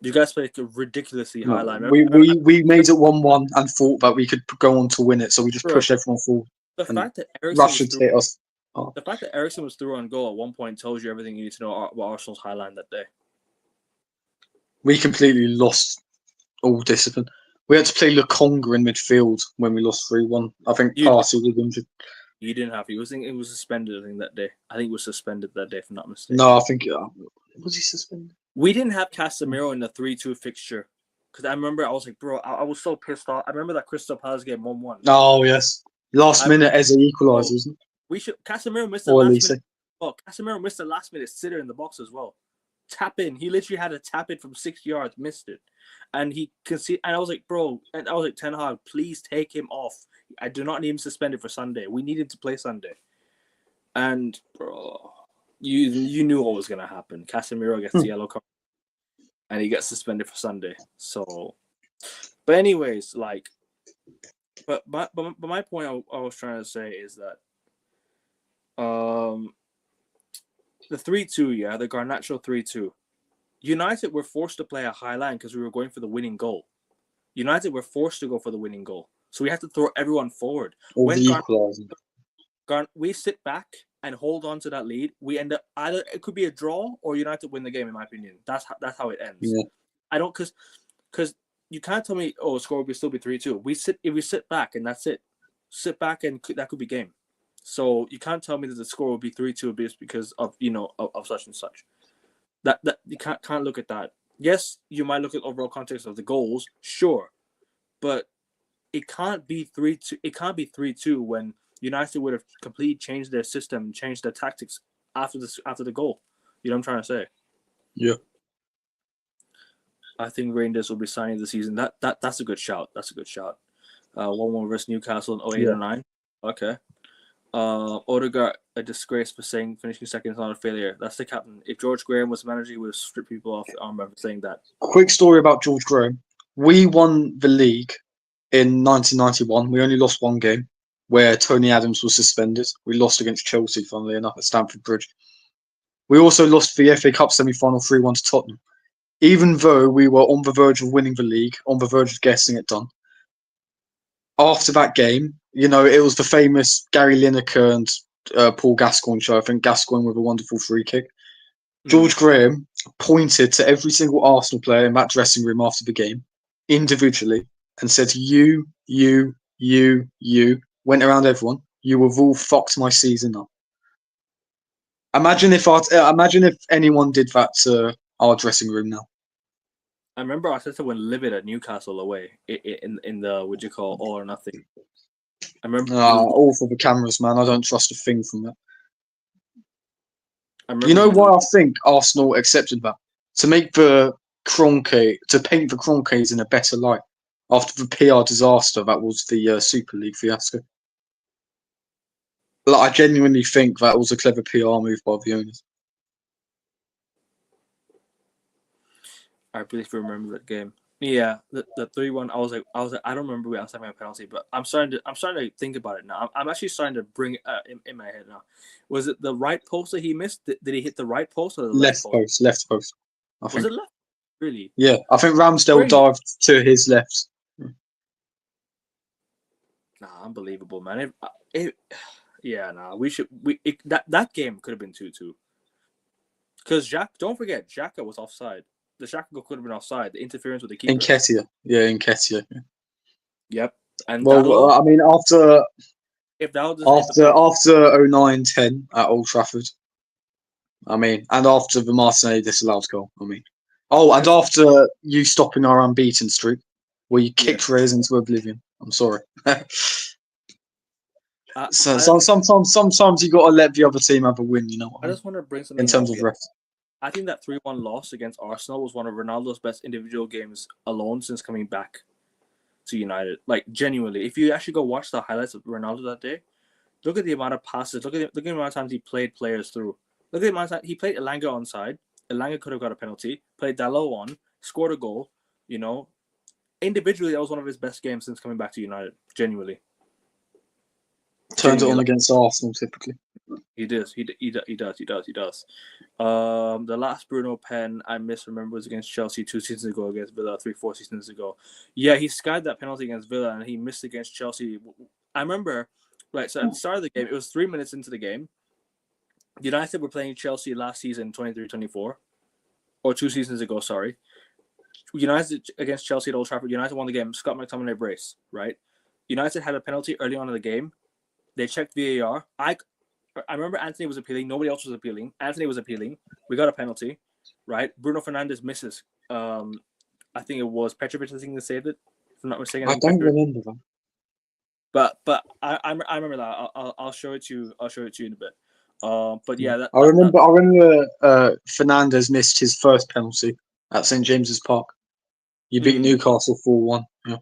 You guys played a ridiculously high line. We made it 1-1 and thought that we could go on to win it, so we just pushed everyone forward. The fact that Eriksen was through on goal at one point tells you everything you need to know about Arsenal's high line that day. We completely lost all discipline. We had to play Lokonga in midfield when we lost 3-1. I think Partey was injured. You didn't have to. It was suspended, I think, that day. I think it was suspended that day, if I'm not mistaken. No, I think... was he suspended? We didn't have Casemiro in the 3-2 fixture. Because I remember, I was like, bro, I was so pissed off. I remember that Crystal Palace game 1-1. Oh, yes. Last minute Eze equalised, wasn't it? Casemiro missed the last minute. Oh, Casemiro missed the last minute sitter in the box as well. Tap in. He literally had a tap in from 6 yards, missed it. And he conceded. And I was like, bro, and I was like, Ten Hag, please take him off. I do not need him suspended for Sunday. We need him to play Sunday. And, bro, you knew what was going to happen. Casemiro gets the yellow card. And he gets suspended for Sunday. So, but anyways, like, but my point I was trying to say is that, the 3-2, the Garnacho 3-2. United were forced to play a high line because we were going for the winning goal. United were forced to go for the winning goal. So we had to throw everyone forward. When we sit back and hold on to that lead, we end up either it could be a draw or United win the game, in my opinion. That's how it ends. Yeah. I don't because you can't tell me, the score will still be 3-2. If we sit back and that's it. Sit back and that could be game. So you can't tell me that the score will be 3-2 because of of such and such. That you can't look at that. Yes, you might look at overall context of the goals, sure, but it can't be 3-2. It can't be 3-2 when United would have completely changed their system, changed their tactics after the goal. You know what I'm trying to say? Yeah. I think Rangers will be signing the season. That's a good shout. That's a good shout. 1-1 versus Newcastle in 08 or 09. Okay. Odegaard, a disgrace for saying finishing second is not a failure. That's the captain. If George Graham was manager, he would have stripped people off the armband for saying that. Quick story about George Graham. We won the league in 1991. We only lost one game where Tony Adams was suspended. We lost against Chelsea, funnily enough, at Stamford Bridge. We also lost the FA Cup semi-final 3-1 to Tottenham. Even though we were on the verge of winning the league, on the verge of getting it done. After that game, it was the famous Gary Lineker and Paul Gascoigne show. I think Gascoigne with a wonderful free kick. George Graham pointed to every single Arsenal player in that dressing room after the game, individually, and said, "You, you." Went around everyone. You have all fucked my season up. Imagine if anyone did that to our dressing room now. I remember Arteta went livid at Newcastle away in the what you call all or nothing. I remember. All for the cameras, man. I don't trust a thing from that. I remember You know why I think Arsenal accepted that? To make the to paint the Kroenkes in a better light after the PR disaster that was the Super League fiasco. Like, I genuinely think that was a clever PR move by the owners. I really remember that game. Yeah, the 3-1. I was like, I don't remember we outside my penalty, but I'm starting to think about it now. I'm actually starting to bring it in my head now. Was it the right post that he missed? Did he hit the right post or the left post? Left post. I think. Was it left? Really? Yeah, I think Ramsdale dived to his left. Nah, unbelievable, man. That game could have been 2-2. Because don't forget, Xhaka was offside. The Xhaka goal could have been offside. The interference with the keeper. Nketiah. Yeah, Nketiah. Yep. And well, I mean, after 09-10 at Old Trafford, I mean, and after the Martinelli disallowed goal, I mean, and after you stopping our unbeaten streak, where you kicked Reyes into oblivion. I'm sorry. Sometimes you got to let the other team have a win. You know what I mean? just want to bring something in terms of refs. I think that 3-1 loss against Arsenal was one of Ronaldo's best individual games alone since coming back to United. Like, genuinely, if you actually go watch the highlights of Ronaldo that day, look at the amount of passes. Look at the amount of times he played players through. Look at the amount of times he played Elanga onside. Elanga could have got a penalty. Played Dalot on, scored a goal. You know, individually, that was one of his best games since coming back to United. Genuinely. Turned it on against Arsenal, typically. He does. He does. The last Bruno pen I misremember was against Chelsea 2 seasons ago, against Villa 3-4 seasons ago. Yeah, he skied that penalty against Villa and he missed against Chelsea. I remember, right, so at the start of the game, it was 3 minutes into the game. United were playing Chelsea last season, 23-24, or 2 seasons ago, sorry. United against Chelsea at Old Trafford. United won the game. Scott McTominay brace, right? United had a penalty early on in the game. They checked VAR. I remember Anthony was appealing. Nobody else was appealing. Anthony was appealing. We got a penalty, right? Bruno Fernandes misses. I think it was Petrovic. I think that saved it. If I'm not mistaken. I don't remember that. But I remember that. I'll show it to you. I'll show it to you in a bit. But yeah, I remember Fernandes missed his first penalty at St James's Park. You beat Newcastle 4-1. Yeah.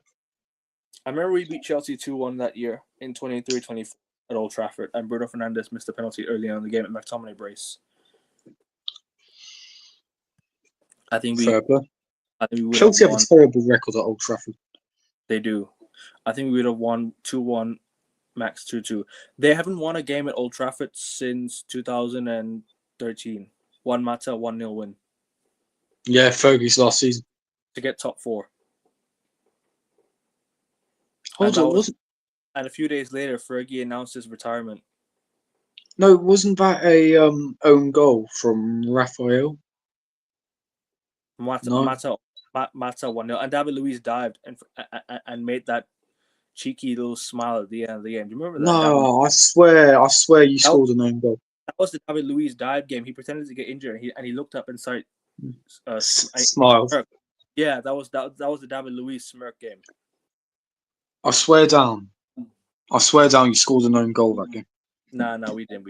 I remember we beat Chelsea 2-1 that year in 23-24 at Old Trafford, and Bruno Fernandes missed a penalty early on in the game at McTominay brace. I think we Chelsea have a terrible record at Old Trafford. They do. I think we would have won 2-1, max 2-2. They haven't won a game at Old Trafford since 2013. 1 Mata, 1-0 win. Yeah, Fergie's last season. To get top 4. Hold on, and a few days later, Fergie announced his retirement. No, wasn't that a own goal from Raphael? Mata 1-0, and David Luiz dived and made that cheeky little smile at the end of the game. Do you remember that? No, I swear you scored an own goal. That was the David Luiz dive game. He pretended to get injured, and he looked up and started smiled. Yeah, that was the David Luiz smirk game. I swear down, you scored an own goal that game. No, we didn't.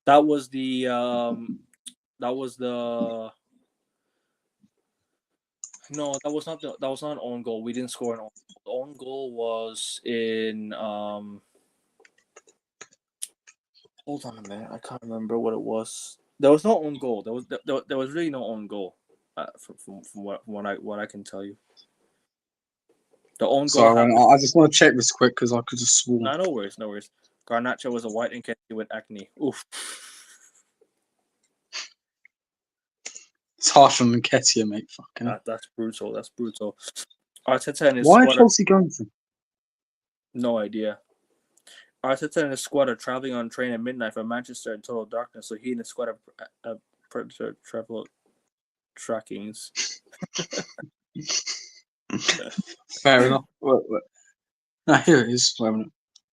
That was the No, that was not an own goal. We didn't score an own goal. The own goal was in hold on a minute. I can't remember what it was. There was no own goal. There was really no own goal. From what I can tell you. The own goal. Sorry, I just want to check this quick because I could have sworn. No worries. Garnacho was a white and Nketiah with acne. Oof. It's harsh on Nketiah, mate. Fucking. That's brutal. Arteta and his Why squad. are Chelsea going for? No idea. Arteta and his squad are traveling on train at midnight from Manchester in total darkness, so he and his squad have Predator travel trackings. Fair enough. No, here it is. Wait a minute.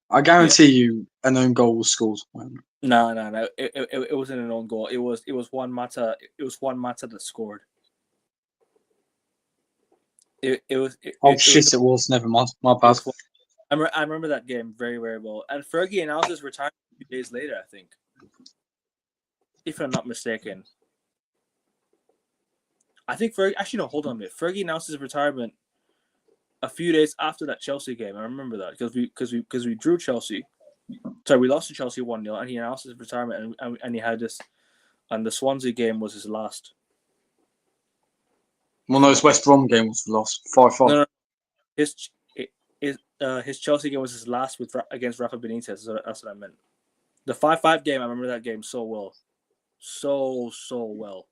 I guarantee you an own goal was scored. Wait a minute. No. It wasn't an own goal. It was Juan Mata. It was Juan Mata that scored. It was. It was. Never mind. My bad. I remember that game very, very well. And Fergie announced his retirement a few days later, I think, if I'm not mistaken. I think Fergie. Actually, no. Hold on a minute. Fergie announced his retirement a few days after that Chelsea game. I remember that because we drew Chelsea. Sorry, we lost to Chelsea 1-0, and he announced his retirement, and he had this, and the Swansea game was his last. Well, no, his West Brom game was lost 5-5. No, his Chelsea game was his last against Rafa Benitez. So that's what I meant. The 5-5 game, I remember that game so well, so well,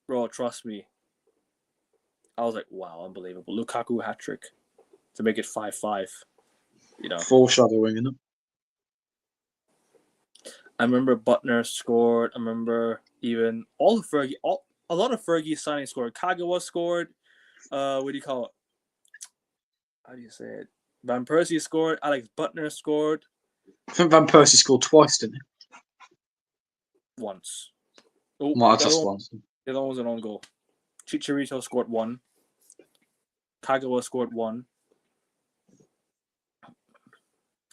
bro. Trust me. I was like, wow, unbelievable. Lukaku hat trick to make it 5-5. You know, foreshadowing, isn't it? I remember Butner scored. I remember even a lot of Fergie's signings scored. Kagawa scored. What do you call it? How do you say it? Van Persie scored. Alex Butner scored. I think Van Persie scored twice, didn't he? Once. Oh, might have just once. The other one was an own goal. Chicharito scored 1. Kagawa scored 1.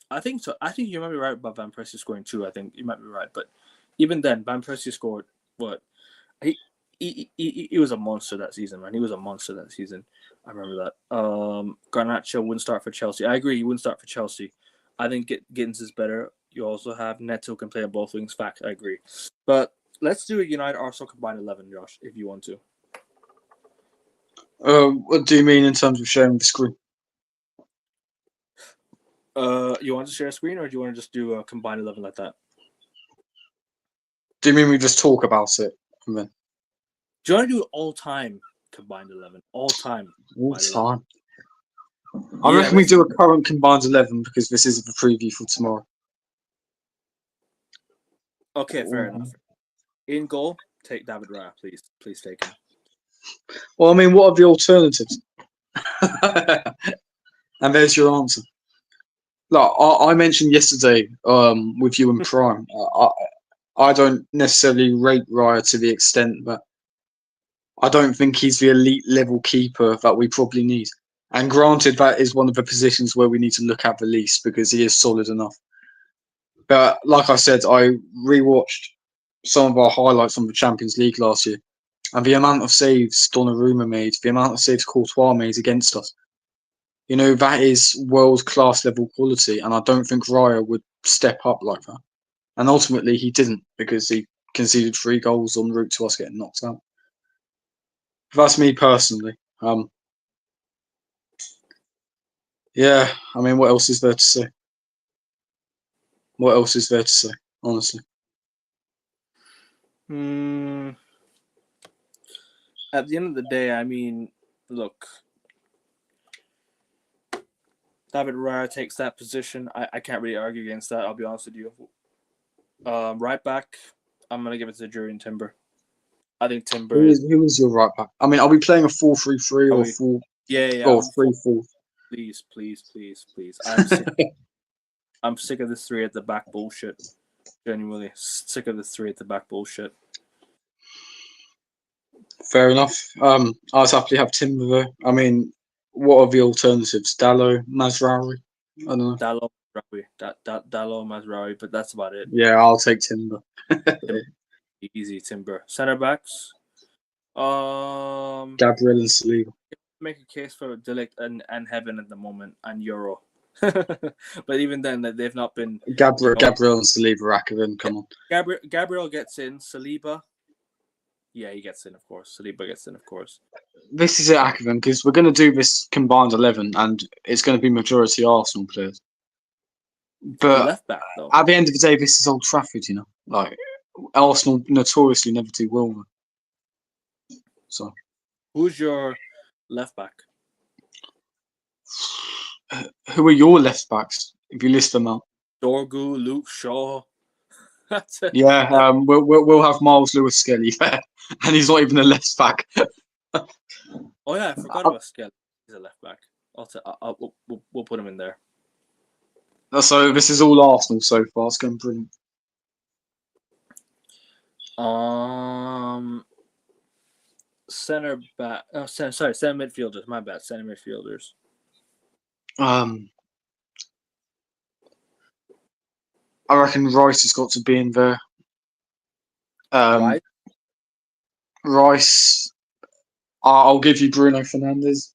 I think so. I think you might be right about Van Persie scoring 2. I think you might be right, but even then, Van Persie scored what? He was a monster that season, man. He was a monster that season. I remember that. Garnacho wouldn't start for Chelsea. I agree, he wouldn't start for Chelsea. I think Gittins is better. You also have Neto can play on both wings. Fact, I agree. But let's do a United Arsenal combined 11, Josh, if you want to. What do you mean in terms of sharing the screen? You want to share a screen, or do you want to just do a combined 11 like that? Do you mean we just talk about it? And then... Do you want to do all-time combined 11? All-time. All-time. I reckon we do a current combined 11 because this is the preview for tomorrow. Okay, fair enough. In goal, take David Raya, please. Please take him. Well, I mean, what are the alternatives? And there's your answer. Like I mentioned yesterday, with you and Prime, I don't necessarily rate Raya to the extent that I don't think he's the elite level keeper that we probably need. And granted, that is one of the positions where we need to look at the least because he is solid enough. But like I said, I rewatched some of our highlights from the Champions League last year, and the amount of saves Donnarumma made, the amount of saves Courtois made against us, you know, that is world-class level quality, and I don't think Raya would step up like that. And ultimately, he didn't because he conceded 3 goals en route to us getting knocked out. That's me personally. Yeah, I mean, what else is there to say? What else is there to say, honestly? At the end of the day, I mean, look, David Raya takes that position. I can't really argue against that, I'll be honest with you. Right back, I'm going to give it to Jurrien Timber. I think Timber... Who is your right back? I mean, are we playing a 4-3-3 or 4... Yeah. Or 3-4? Please. I'm sick of this 3 at the back bullshit. Genuinely sick of this 3 at the back bullshit. Fair enough. I'd happily have Timber though. I mean, what are the alternatives? Dalot, Mazraoui? I don't know. Dalot, Mazraoui, but that's about it. Yeah, I'll take Timber. Easy Timber. Center backs. Gabriel and Saliba. Make a case for De Ligt and Heaven at the moment, and Euro. But even then, they've not been... Gabriel and Saliba, Akavin, come on. Gabriel gets in. Saliba... Yeah, he gets in, of course. Saliba gets in, of course. This is it, Akavin, because we're going to do this combined 11, and it's going to be majority Arsenal players. But left back, though. At the end of the day, this is Old Trafford, you know. Like, Arsenal notoriously never do well. So, who's your left back? Who are your left backs, if you list them out? Dorgu, Luke Shaw. That's it. Yeah, we'll have Miles Lewis Skelly there, and he's not even a left back. Oh yeah, I forgot about Skelly. He's a left back. We'll put him in there. So this is all Arsenal so far. It's going brilliant. Center back. Oh, sorry, center midfielders. My bad. Center midfielders. I reckon Rice has got to be in there. Right. Rice. I'll give you Bruno Fernandes.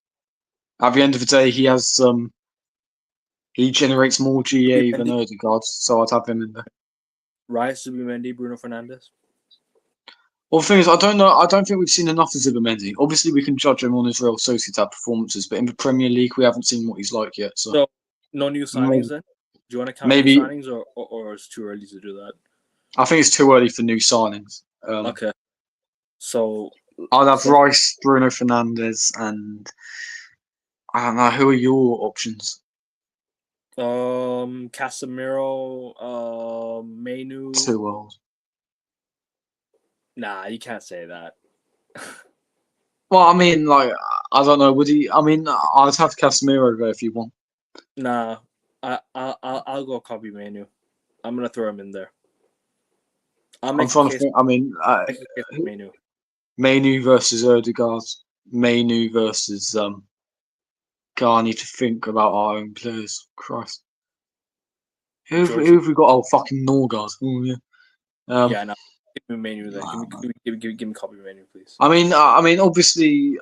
At the end of the day, he generates more GA than Odegaard, so I'd have him in there. Rice, Zubimendi, Bruno Fernandes. Well, the thing is, I don't know. I don't think we've seen enough of Zubimendi. Obviously, we can judge him on his Real Sociedad performances, but in the Premier League, we haven't seen what he's like yet. So no new signings then? Do you want to count maybe new signings, or it's too early to do that? I think it's too early for new signings. Okay. So I'll have Rice, Bruno Fernandes, and I don't know, who are your options? Casemiro, Mainu. Too old. Nah, you can't say that. Well, I mean, like, I don't know. Would he? I mean, I'd have Casemiro there if you want. Nah, I'll go copy Mainu. I'm gonna throw him in there. I'm trying to think. I mean, Mainu. Mainu versus Odegaard. Mainu versus God, I need to think about our own players. Christ. Who have we got? Oh, fucking Norgard. Oh, yeah. Yeah, no. Give me Mainu then. Give me copy Mainu, please. I mean, obviously,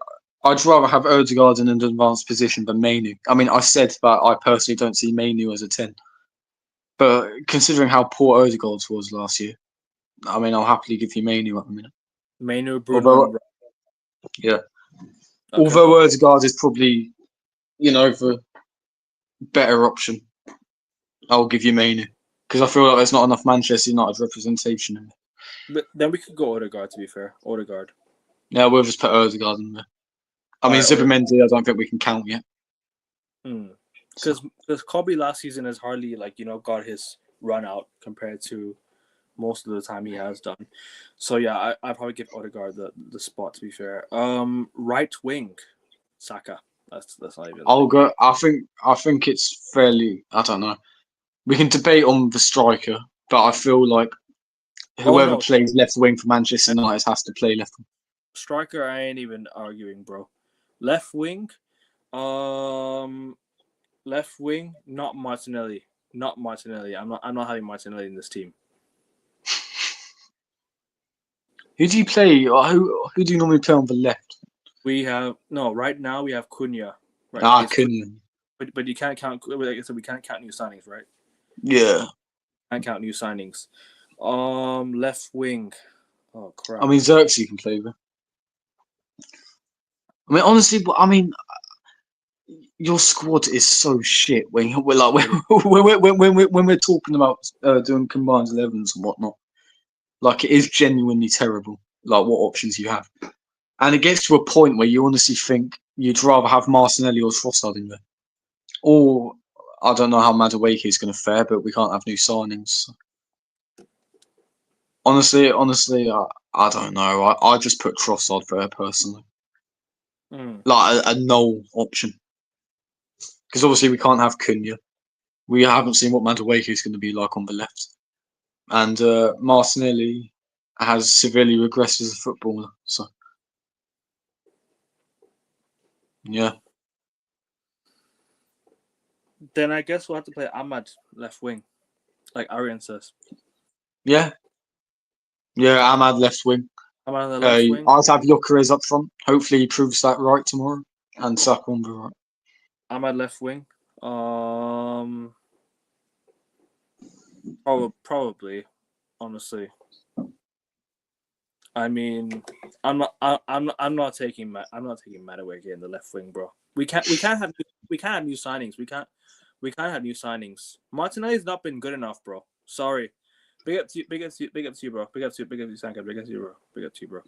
I'd rather have Odegaard in an advanced position than Mainu. I mean, I said that I personally don't see Mainu as a 10. But considering how poor Odegaard was last year, I mean, I'll happily give you Mainu at the minute. Mainu, Bruno. Yeah. Okay. Although Odegaard is probably, the better option, I'll give you Mainu. Because I feel like there's not enough Manchester United representation in it. But then we could go Odegaard, to be fair. Odegaard. Yeah, we'll just put Odegaard in there. I mean, Zubimendi, I don't think we can count yet. Because Kobe last season has hardly, got his run out compared to most of the time he has done. So, yeah, I probably give Odegaard the spot, to be fair. Right wing, Saka. That's not even. I'll go. I think it's fairly. I don't know. We can debate on the striker, but I feel like whoever plays left wing for Manchester United has to play left wing. Striker, I ain't even arguing, bro. Left wing, not Martinelli. Not Martinelli. I'm not having Martinelli in this team. Who do you play? Who do you normally play on the left? Right now we have Cunha. Right? Cunha. But you can't count. So we can't count new signings, right? Yeah. Can't count new signings. Left wing. Oh crap. I mean, Xerxes can play there. I mean, honestly, your squad is so shit when we're when we're talking about doing combined 11s and whatnot. Like, it is genuinely terrible. Like, what options you have, and it gets to a point where you honestly think you'd rather have Martinelli or Trossard in there, or I don't know how Madueke is going to fare, but we can't have new signings. So. Honestly, I don't know. I just put Trossard there personally. Like a null option. Because obviously we can't have Cunha. We haven't seen what Madueke is going to be like on the left. And Martinelli has severely regressed as a footballer. So, yeah. Then I guess we'll have to play Ahmad left wing, like Arian says. Yeah. Yeah, Ahmad left wing. Ahmad on the left wing. I'll have Gyökeres up front. Hopefully he proves that right tomorrow. And Saka on the right. Ahmad left wing. Probably, honestly. I mean, I'm not taking Madueke in the left wing, bro. We can't have new signings. We can't have new signings. Martinelli's not been good enough, bro. Sorry. Big up to you, bro. Big up to Sanka. Big up to you, bro.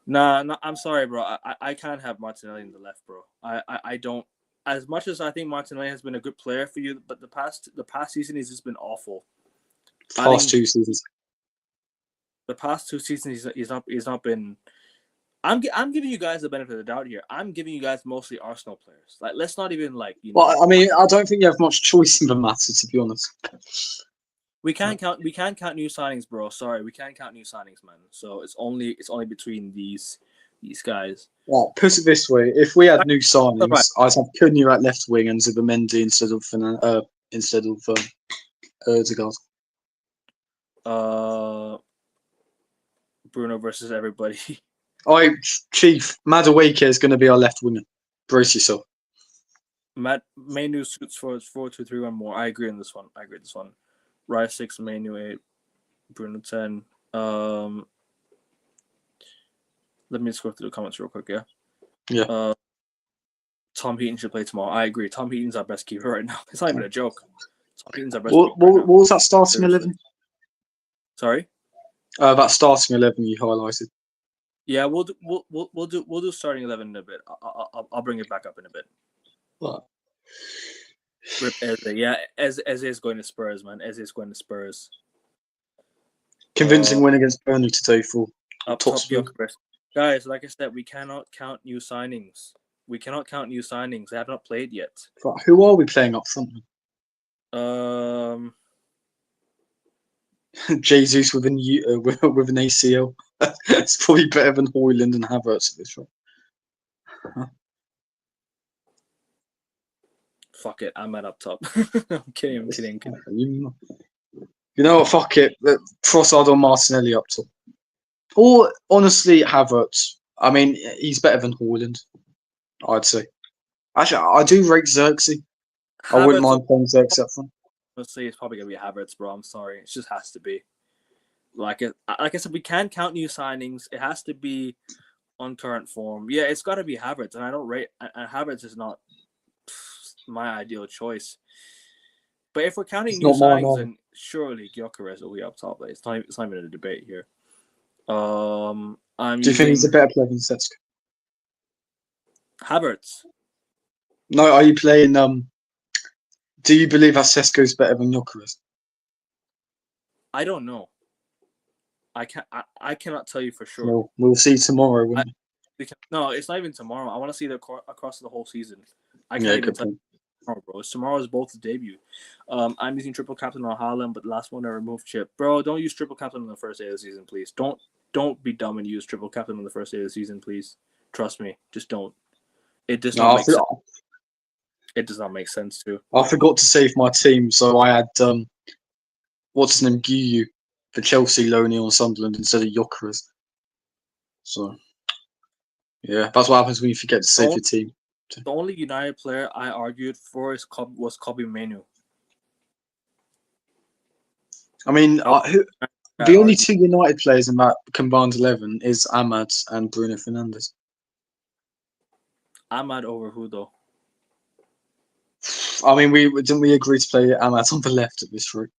Nah, I'm sorry, bro. I can't have Martinelli in the left, bro. I don't. As much as I think Martinelli has been a good player for you, but the past season he's just been awful. Past 2 seasons. The past 2 seasons, he's not been. I'm giving you guys the benefit of the doubt here. I'm giving you guys mostly Arsenal players. Like, let's not even like Well, I mean, I don't think you have much choice in the matter, to be honest. We can't count new signings, bro. Sorry, we can't count new signings, man. So it's only between these guys. Well, put it this way: if we had new signings, Right. I'd have Cunha at left wing and Zubimendi instead of Ødegaard. Bruno versus everybody. Chief, Madueke is going to be our left winger. Brace yourself. Manu suits for 4-2-3-1 more. I agree on this one. Rice 6, Manu 8, Bruno 10. Let me just go through the comments real quick, yeah? Yeah. Tom Heaton should play tomorrow. I agree. Tom Heaton's our best keeper right now. It's not even a joke. Tom Heaton's our best keeper What was that starting 11? Sorry? That starting 11 you highlighted. Yeah, we'll do starting 11 in a bit. I'll bring it back up in a bit. What? Rip Eze. Yeah, Eze is going to Spurs, man. Eze is going to Spurs. Convincing win against Burnley today for top Gyökeres. Guys, like I said, we cannot count new signings. They have not played yet. Who are we playing up front? Jesus with an ACL. It's probably better than Højlund and Havertz at this rate. Fuck it, I'm at up top. I'm kidding. You know what? Fuck it. Trossard or Martinelli up top. Or honestly, Havertz. I mean, he's better than Højlund, I'd say. Actually, I do rate Xerxes. I wouldn't mind playing Xerxes up front. Honestly, it's probably gonna be Havertz, bro. I'm sorry, it just has to be. Like I said, we can't count new signings. It has to be on current form. Yeah, it's got to be Havertz, and I don't rate. And Havertz is not my ideal choice. But if we're counting new signings, then surely Gyökeres will be up top. It's not even a debate here. Do you think he's a better player than Sesko? Havertz. No, are you playing? Do you believe that Sesko is better than Gyökeres? I don't know. I cannot tell you for sure. Well, we'll see tomorrow. No, it's not even tomorrow. I want to see it across the whole season. I can't even tell you tomorrow, bro. Tomorrow's both debut. I'm using triple captain on Haaland, but the last one I removed Chip. Bro, don't use triple captain on the first day of the season, please. Don't be dumb and use triple captain on the first day of the season, please. Trust me, just don't. It does not make sense. It does not make sense too. I forgot to save my team, so I had what's his name, Guyu for Chelsea loaning on Sunderland instead of Gyökeres. So yeah, that's what happens when you forget to save your team. The only United player I argued for was Kobbie Mainoo. I mean, the only two United players in that combined 11 is Ahmad and Bruno Fernandes. Ahmad over who though? I mean, didn't we agree to play Ahmad on the left at this rate?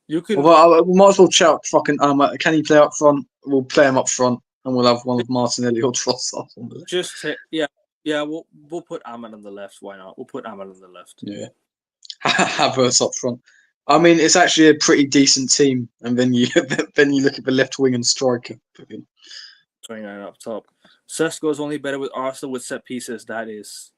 You could. Well, we might as well shout fucking Ahmad. Can he play up front? We'll play him up front, and we'll have one of Martinelli or Trossard on the left. We'll put Ahmad on the left. Why not? We'll put Ahmad on the left. Yeah, Havertz up front. I mean, it's actually a pretty decent team, and then you look at the left wing and striker. 29 up top. Sesko's only better with Arsenal with set pieces. That is.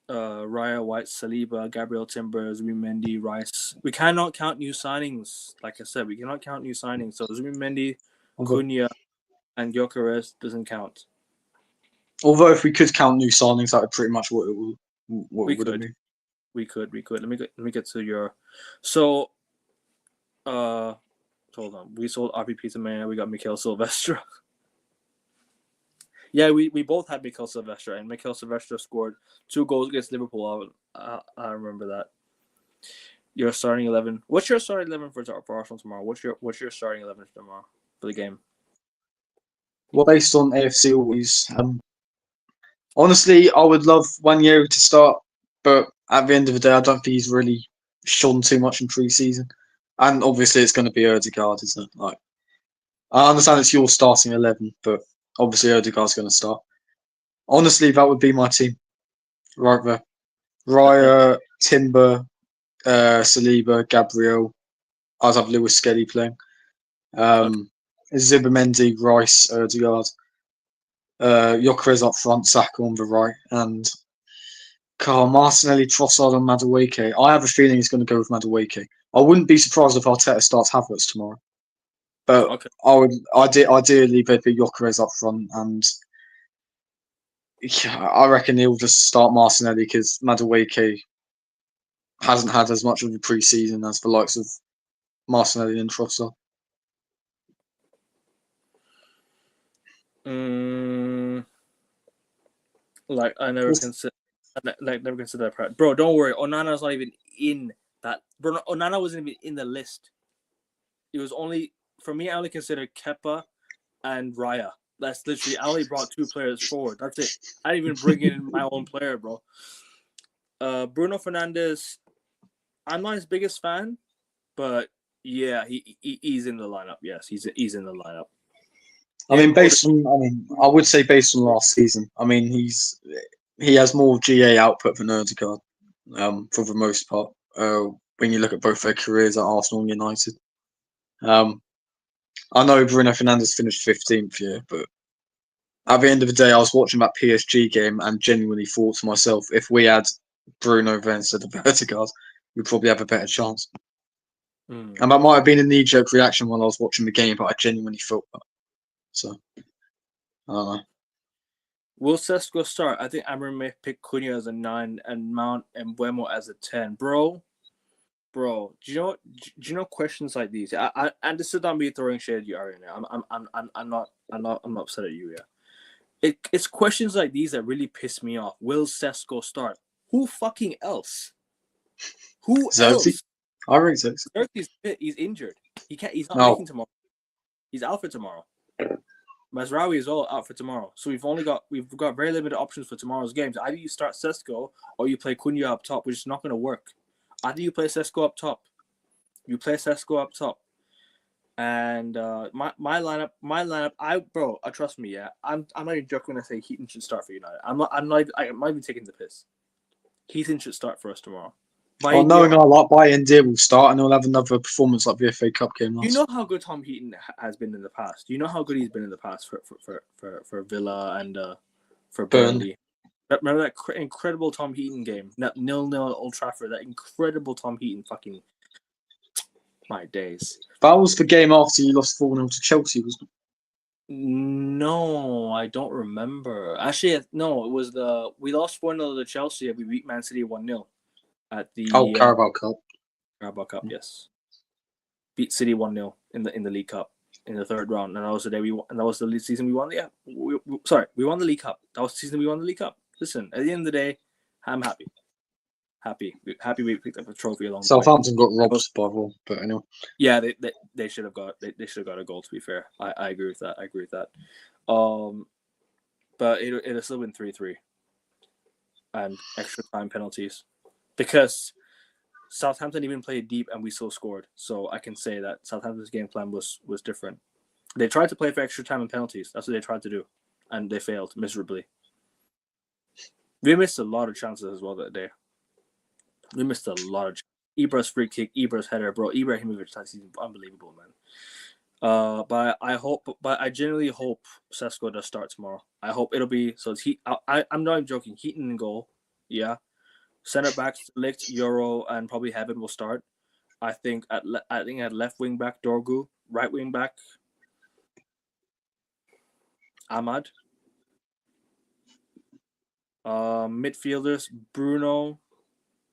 Raya, White, Saliba, Gabriel Timbers, Zubimendi, Rice. We cannot count new signings. Like I said, we cannot count new signings. So Zubimendi, Cunha, and Gyökeres doesn't count. Although if we could count new signings, that would pretty much what it would. We could. Let me get to your. So, hold on. We sold RP Pizza Man. We got Mikel Silvestre. Yeah, we both had Mikel Silvestre, and Mikel Silvestre scored 2 goals against Liverpool. I remember that. Your starting 11. What's your starting 11 for Arsenal tomorrow? What's your starting 11 tomorrow for the game? Well, based on AFC always. Honestly, I would love Wanyeri to start, but at the end of the day, I don't think he's really shone too much in pre-season. And obviously, it's going to be Ødegaard, isn't it? Like, I understand it's your starting 11, but obviously Ødegaard's going to start. Honestly, that would be my team right there. Raya, Timber, Saliba, Gabriel, I'd have Lewis Skelly playing. Okay. Zibamendi, Rice, Odegaard, Gyökeres up front, Saka on the right, and Carl Martinelli, Trossard, and Madueke. I have a feeling he's going to go with Madueke. I wouldn't be surprised if Arteta starts Havertz tomorrow, but Okay. ideally there'd be Gyökeres up front, and yeah, I reckon he'll just start Martinelli because Madueke hasn't had as much of a pre-season as the likes of Martinelli and Trossard. Like I never consider that. Bro, don't worry. Onana's not even in that. Bro, Onana wasn't even in the list. It was only for me. I only considered Kepa and Raya. That's literally. I only brought 2 players forward. That's it. I didn't even bring in my own player, bro. Bruno Fernandes. I'm not his biggest fan, but yeah, he's in the lineup. Yes, he's in the lineup. I would say based on last season. I mean, he has more GA output than Odegaard, for the most part. When you look at both their careers at Arsenal and United, I know Bruno Fernandes finished 15th here, but at the end of the day, I was watching that PSG game and genuinely thought to myself, if we had Bruno there instead of Odegaard, we'd probably have a better chance. And that might have been a knee-jerk reaction while I was watching the game, but I genuinely felt that. So, I don't know. Will Sesko start? I think Amorim may pick Cunha as a 9 and Mount and Mbeumo as a 10. Bro, do you know questions like these? I and this is not me throwing shade at you, Arian. I'm not upset at you. Yeah, it's questions like these that really piss me off. Will Sesko start? Who fucking else? Who Xerxes? else? I read Xerxes. Xerxes fit. He's injured. He's not No. making tomorrow. He's out for tomorrow. Mazraoui is all out for tomorrow, so we've got very limited options for tomorrow's games. Either you start Sesko or you play Cunha up top, which is not going to work. Either you play Sesko up top, and my lineup. Trust me, yeah, I'm not even joking when I say Heaton should start for United. I'm not even taking the piss. Heaton should start for us tomorrow. Knowing I like Bayern will start and he'll have another performance like the FA Cup game last. You know how good Tom Heaton has been in the past. You know how good he's been in the past for Villa and for Burnley. Remember that incredible Tom Heaton game? That 0-0 at Old Trafford. That incredible Tom Heaton fucking... My days. That was the game after you lost 4-0 to Chelsea, wasn't it? No, I don't remember. Actually, no, it was we lost 4-0 to Chelsea and we beat Man City 1-0 at the Carabao Cup. Carabao Cup, yes. Beat City 1-0 in the League Cup in the 3rd round, and that was the day we won. Yeah, we won the League Cup. That was the season we won the League Cup. Listen, at the end of the day, I'm happy. Happy we picked up a trophy along the way. Southampton got robbed by all, but anyway. Yeah, they should have got a goal. To be fair, I agree with that. But it'll still been 3-3 and extra time penalties because Southampton even played deep and we still scored. So I can say that Southampton's game plan was different. They tried to play for extra time and penalties. That's what they tried to do, and they failed miserably. We missed a lot of chances as well that day. We missed a lot of Ibra's free kick, Ibra's header, bro. Ibrahimovic, that season, unbelievable, man. But I genuinely hope Sesko does start tomorrow. I hope it'll be so. I'm not even joking. Heaton in goal, yeah. Center backs, Ligt, Euro, and probably Heaven will start. I think at left wing back Dorgu, right wing back Ahmad. Midfielders Bruno,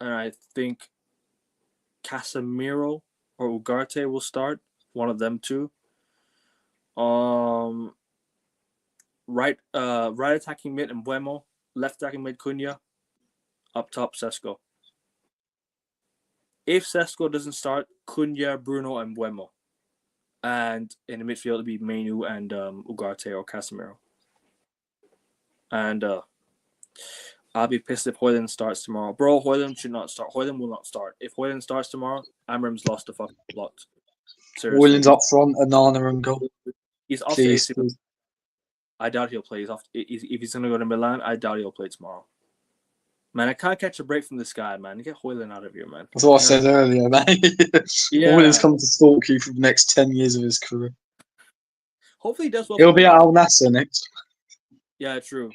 and I think Casemiro or Ugarte will start. One of them two. Right attacking mid and Mbeumo, left attacking mid Cunha, up top Sesko. If Sesko doesn't start, Cunha, Bruno, and Mbeumo. And in the midfield, it'll be Menu and Ugarte or Casemiro. And I'll be pissed if Højlund starts tomorrow. Bro, Højlund should not start. Højlund will not start. If Højlund starts tomorrow, Amorim's lost the fucking plot. Seriously. Højlund's up front, Onana and goal. He's off the AC. I doubt he'll play. If he's going to go to Milan, I doubt he'll play tomorrow. Man, I can't catch a break from this guy, man. Get Hoyland out of here, man. That's what I You know said earlier, man. Hoyland's Yeah. coming to stalk you for the next 10 years of his career. Hopefully he does well He'll for be them. at Al Nasser next. Yeah, true.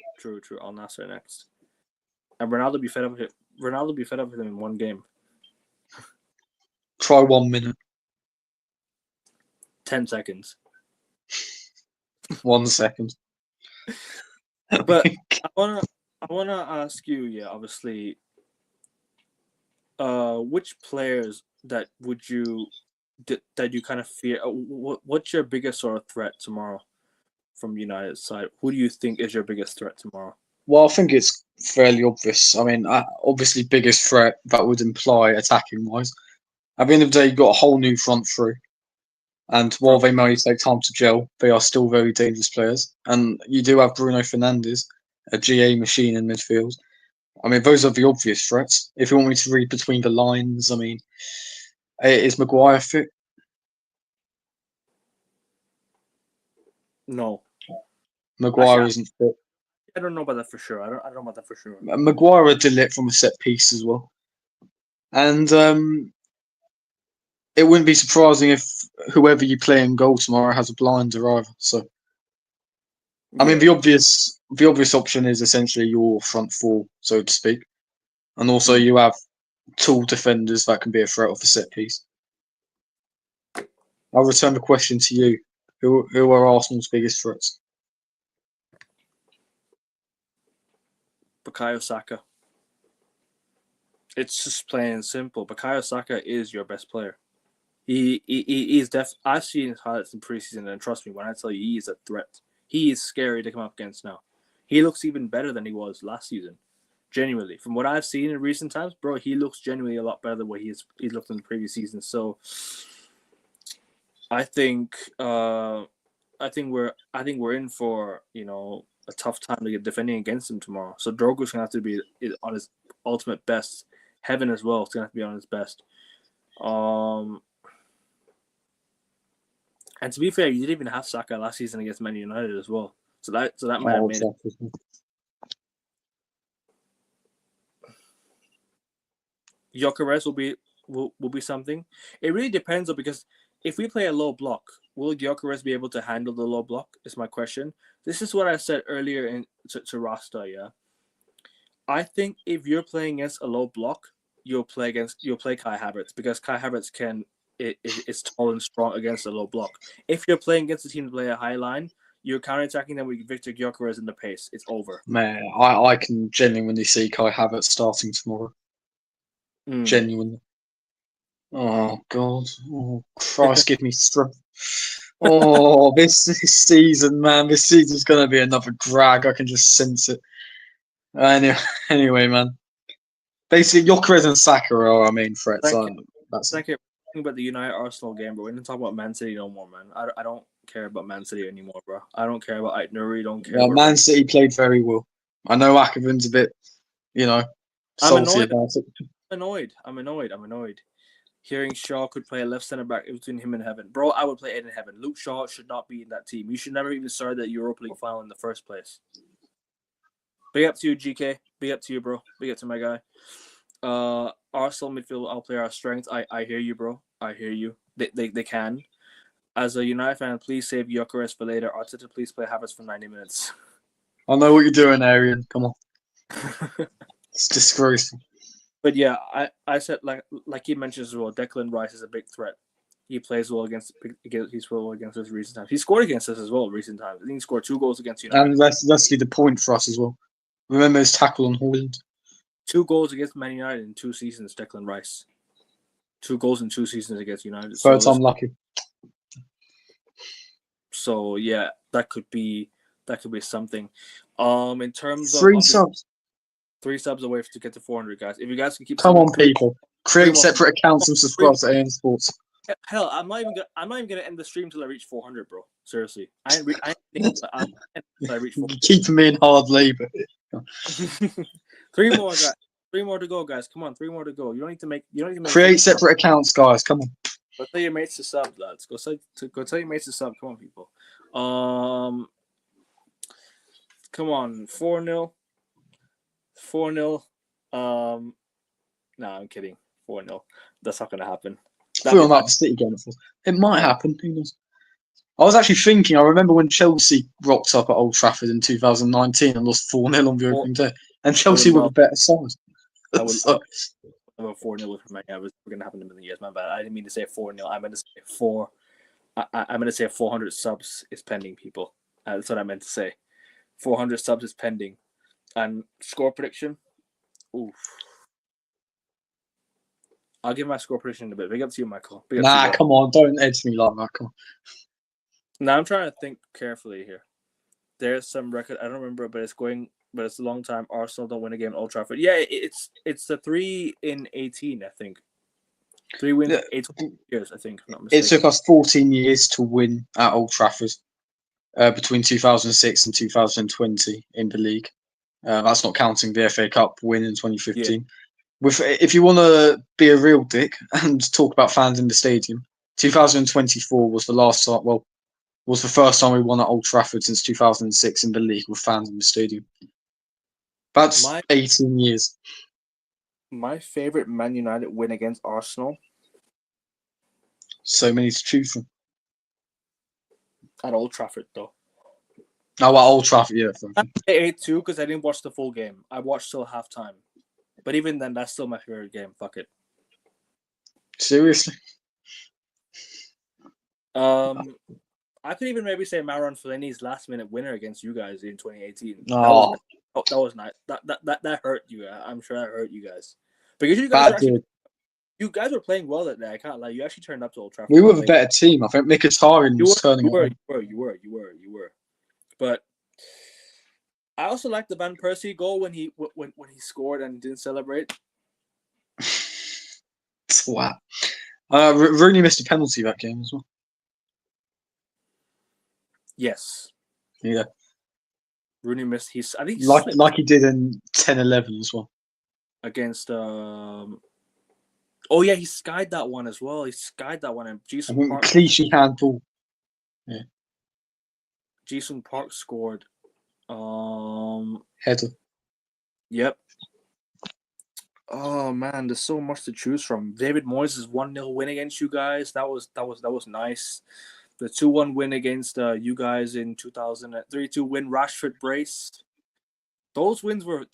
Al Nassr next. And Ronaldo be fed up with it. Ronaldo be fed up with him in one game. Try 1 minute. 10 seconds. 1 second. But I wanna ask you, yeah, obviously, which players that you kind of fear? What's your biggest sort of threat tomorrow from United's side? Who do you think is your biggest threat tomorrow? Well, I think it's fairly obvious. I mean, obviously, biggest threat that would imply attacking wise. At the end of the day, you've got a whole new front three. And while they may take time to gel, they are still very dangerous players. And you do have Bruno Fernandes, a GA machine in midfield. I mean, those are the obvious threats. If you want me to read between the lines, I mean, is Maguire fit? No, Maguire actually, isn't fit. I don't know about that for sure. I don't know about that for sure. Maguire a delete from a set piece as well. And it wouldn't be surprising if whoever you play in goal tomorrow has a blinder either. So, I mean, Yeah. the obvious option is essentially your front four, so to speak, and also Mm. you have tall defenders that can be a threat off a set piece. I'll return the question to you. Who are Arsenal's biggest threats? Bukayo Saka. It's just plain and simple. Bukayo Saka is your best player. He's I've seen his highlights in preseason, and trust me when I tell you, he is a threat. He is scary to come up against now. He looks even better than he was last season. Genuinely, from what I've seen in recent times, bro, he looks genuinely a lot better than what he looked in the previous season. So, I think we're in for a tough time to get defending against him tomorrow. So Drogo's gonna have to be on his ultimate best. Heaven as well is gonna have to be on his best. And to be fair, you didn't even have Saka last season against Man United as well. So that might have made it. Gyökeres will be something. It really depends though, because if we play a low block, will Gyökeres be able to handle the low block? Is my question. This is what I said earlier to Rasta. Yeah, I think if you're playing against a low block, you'll play Kai Havertz, because Kai Havertz is tall and strong against a low block. If you're playing against a team to play a high line, you're counterattacking them with Victor Gyökeres in the pace. It's over. Man, I can genuinely see Kai Havertz starting tomorrow. Genuinely. Oh God! Oh Christ, give me strength. Oh, this season, man, this season's gonna be another drag. I can just sense it. Anyway, man. Basically, Gyökeres and Saka are our main threats. That's Thank you. About the United Arsenal game, bro. We didn't talk about Man City no more, man. I don't care about Man City anymore, bro. I don't care about Aït-Nouri. Don't care. Man City played very well. I know Ackerman's a bit, salty about it. I'm annoyed. Hearing Shaw could play a left centre back between him and Heaven, bro. I would play Ed in Heaven. Luke Shaw should not be in that team. You should never even start that Europa League final in the first place. Big up to you, GK. Big up to you, bro. Big up to my guy. Arsenal midfield, I'll play our strength. I hear you, bro. I hear you. They can. As a United fan, please save Gyökeres for later. Arteta, please play Havertz for 90 minutes. I know what you're doing, Arian. Come on. It's disgraceful. But yeah, I said like he mentioned as well, Declan Rice is a big threat. He plays well against us recent times. He scored against us as well recent times. I think he scored 2 goals against United. And let's get the point for us as well. Remember his tackle on Hoyland. 2 goals against Man United in 2 seasons, Declan Rice. 2 goals in 2 seasons against United. Third time lucky. So yeah, that could be something. In terms of 3 subs. 3 subs away to get to 400, guys. If you guys can keep Come on, people. Create separate accounts and subscribe to AN Sports. Hell, I'm not even gonna end the stream till I reach 400, bro. Seriously, I reach 400. Keeping me in hard labor. 3 more, guys. 3 more to go, guys. Come on, 3 more to go. You don't need to make. Create separate accounts, guys. Come on. Go tell your mates to sub, lads. Go tell your mates to sub. Come on, people. Come on, 4-0. 4-0. No, I'm kidding. 4-0. That's not gonna happen. I feel like the City game. It might happen. Who knows? I was actually thinking. I remember when Chelsea rocked up at Old Trafford in 2019 and lost 4-0 on the opening day, and Chelsea were the better side. I would So, love a 4-0 with my. I was gonna happen in a million years. My bad. I didn't mean to say 4-0. I meant to say 4. I'm gonna say 400 subs is pending, people. That's what I meant to say. 400 subs is pending, and score prediction. Oof. I'll give my score prediction in a bit. Big up to you, Michael. Big up to you, come on, don't edge me like that. Come on. Now I'm trying to think carefully here. There's some record I don't remember, but it's a long time. Arsenal don't win a game at Old Trafford. Yeah, it's the 3 in 18, I think. 3 wins, 18 years, I think. If I'm not mistaken. It took us 14 years to win at Old Trafford between 2006 and 2020 in the league. That's not counting the FA Cup win in 2015. If you want to be a real dick and talk about fans in the stadium, 2024 was the last time. Well, was the first time we won at Old Trafford since 2006 in the league with fans in the stadium. That's 18 years. My favorite Man United win against Arsenal. So many to choose from. At Old Trafford, though. Oh, at Old Trafford, yeah. I say 8-2 because I didn't watch the full game. I watched till halftime. But even then, that's still my favorite game. Fuck it. Seriously? I could even maybe say Marouane Fellaini's last-minute winner against you guys in 2018. Oh. That was nice. That hurt you. I'm sure that hurt you guys. Because you guys were playing well that day. I can't lie. You actually turned up to Old Trafford. We were the better team. I think Mkhitaryan was turning up. You were. But I also liked the Van Persie goal when he scored and didn't celebrate. Wow. Rooney missed a penalty that game as well. Yes. Yeah. Rooney missed. I think like he did in 10-11 as well. Against oh yeah, he skied that one as well. He skied that one and Jason Park. Clichy handball. Yeah. Jason Park scored. Header. Yep. Oh man, there's so much to choose from. David Moyes' 1-0 win against you guys. That was nice. The 2-1 win against you guys in 2003-2 win Rashford brace. Those wins were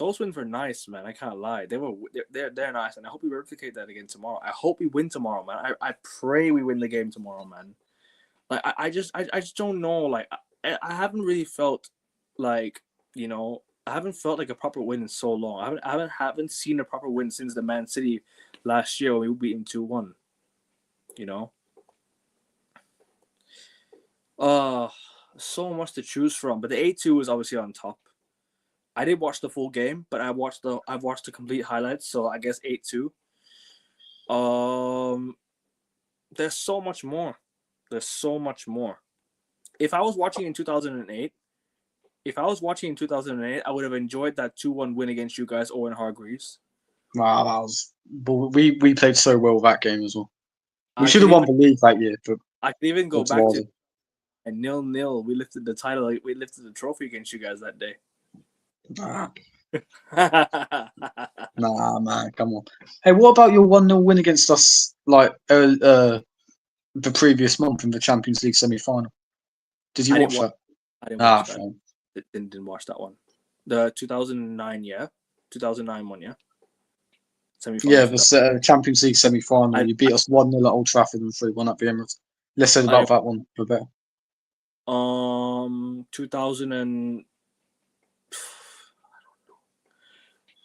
nice, man. I can't lie. They're nice, and I hope we replicate that again tomorrow. I hope we win tomorrow, man. I pray we win the game tomorrow, man. Like I just don't know. Like I haven't really felt like, you know, I haven't felt like a proper win in so long. I haven't seen a proper win since the Man City last year when we beat them 2-1. You know. So much to choose from, but the 8-2 is obviously on top. I didn't watch the full game, but I've watched the complete highlights, so I guess 8-2. There's so much more. If I was watching in 2008, I would have enjoyed that 2-1 win against you guys, Owen Hargreaves. Wow, that was. But we played so well that game as well. We should have won the league that year, but I could even go back to 0-0. We lifted the title. We lifted the trophy against you guys that day. Nah, man, come on. Hey, what about your 1-0 win against us, like the previous month in the Champions League semi-final? Did you watch that? I didn't watch that. Didn't watch that one. The 2009 one, yeah. Semi-final. Yeah, the Champions League semi-final. You beat us 1-0 at Old Trafford and 3-1 at the Emirates. Let's say about that one for better. 2000 and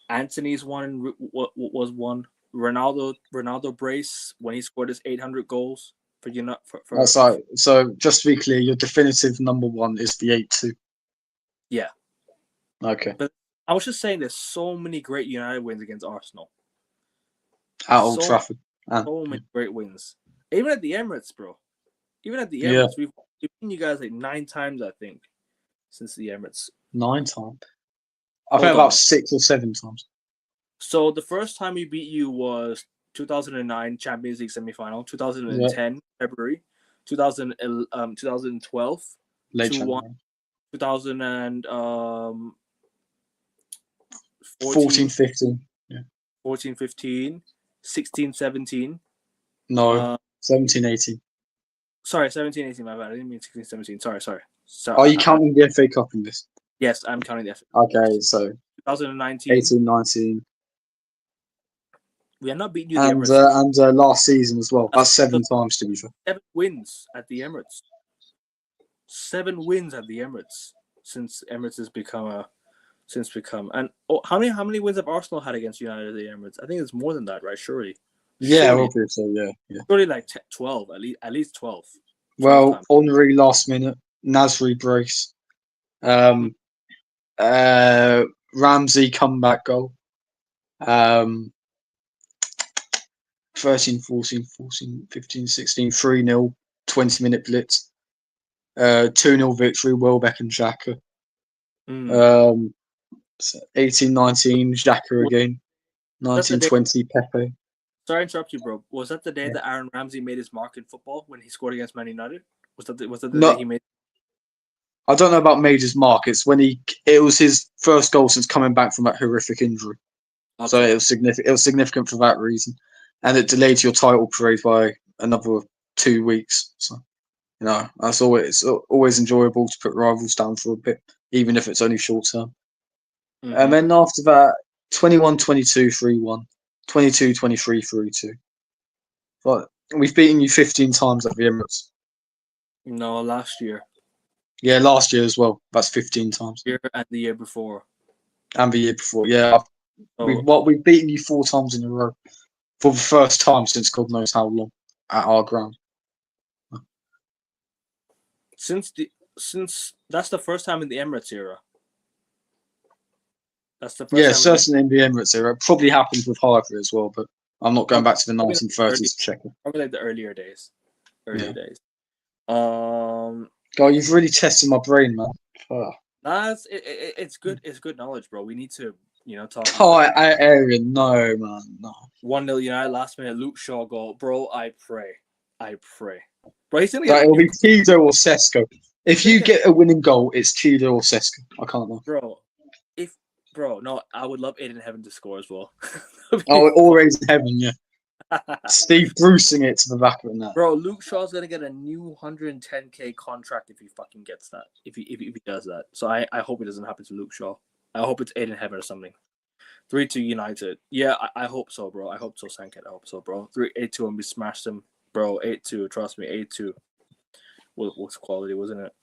Anthony's one was one. Ronaldo brace when he scored his 800 goals for you not for. That's right. So just to be clear, your definitive number one is the 8-2. Yeah. Okay. But I was just saying, there's so many great United wins against Arsenal. At Old Trafford. So many great wins. Even at the Emirates, bro. Even at the Emirates, we've beaten you guys like 9 times, I think, since the Emirates. 9 times? I think about 6 or 7 times. So the first time we beat you was 2009 Champions League semi-final, 2010 February, 2012 late 2-1, 2014 15. Yeah. 14-15, 16-17. No, 17-18. Sorry, 17-18. My bad. I didn't mean 16-17. Sorry. So Are you counting the FA Cup in this? yes, I'm counting the FA. Okay, so 2019. 18-19. We are not beating you at the Emirates. And last season as well. That's 7 times, to be fair. 7 wins at the Emirates. 7 wins at the Emirates since Emirates has become. And how many wins have Arsenal had against United at the Emirates? I think it's more than that, right? Surely. Yeah, obviously, yeah. Surely like 12, at least 12. 12 Well, times. Henry last minute, Nasri brace, Ramsey comeback goal, 13, 14, 15, 16, 3-0, 20-minute blitz, 2-0 victory, Welbeck and Xhaka. 18-19, Xhaka again. 19-20, Pepe. Sorry to interrupt you, bro. Was that the day that Aaron Ramsey made his mark in football when he scored against Man United? Was that the day he made? I don't know about Major's mark. It's when it was his first goal since coming back from that horrific injury. Okay. So it was significant. It was significant for that reason, and it delayed your title parade by another 2 weeks. So, that's always enjoyable to put rivals down for a bit, even if it's only short term. Mm-hmm. And then after that, 21-22, 3-1, 22-23, 3-2. But we've beaten you 15 times at the Emirates. No, last year. Yeah, last year as well. That's 15 times. And the year before. And the year before, yeah. We've beaten you 4 times in a row for the first time since God knows how long at our ground. Since that's the first time in the Emirates era. That's the first time. Certainly in the Emirates era. It probably happened with Highbury as well, but I'm not going back to the 1930s to check it. Probably like the earlier days. Days. God, you've really tested my brain, man. It's good. It's good knowledge, bro. We need to, talk. Aaron, no, man, no. 1-0 United last minute. Luke Shaw goal, bro. I pray. Bro, he's it'll be Chido or Sesko. If you get a winning goal, it's Chido or Sesko. I can't know. No, I would love Aiden Heaven to score as well. Always Heaven, yeah. Steve Brucing it to the back of the net. Bro, Luke Shaw's gonna get a new 110k contract if he fucking gets that. If he does that. So I hope it doesn't happen to Luke Shaw. I hope it's Aiden Heaven or something. 3-2 United. Yeah, I hope so, bro. I hope so, Sanket. I hope so, bro. 8-2 and we smashed them. Bro, 8-2. Trust me, 8-2. Was quality, wasn't it?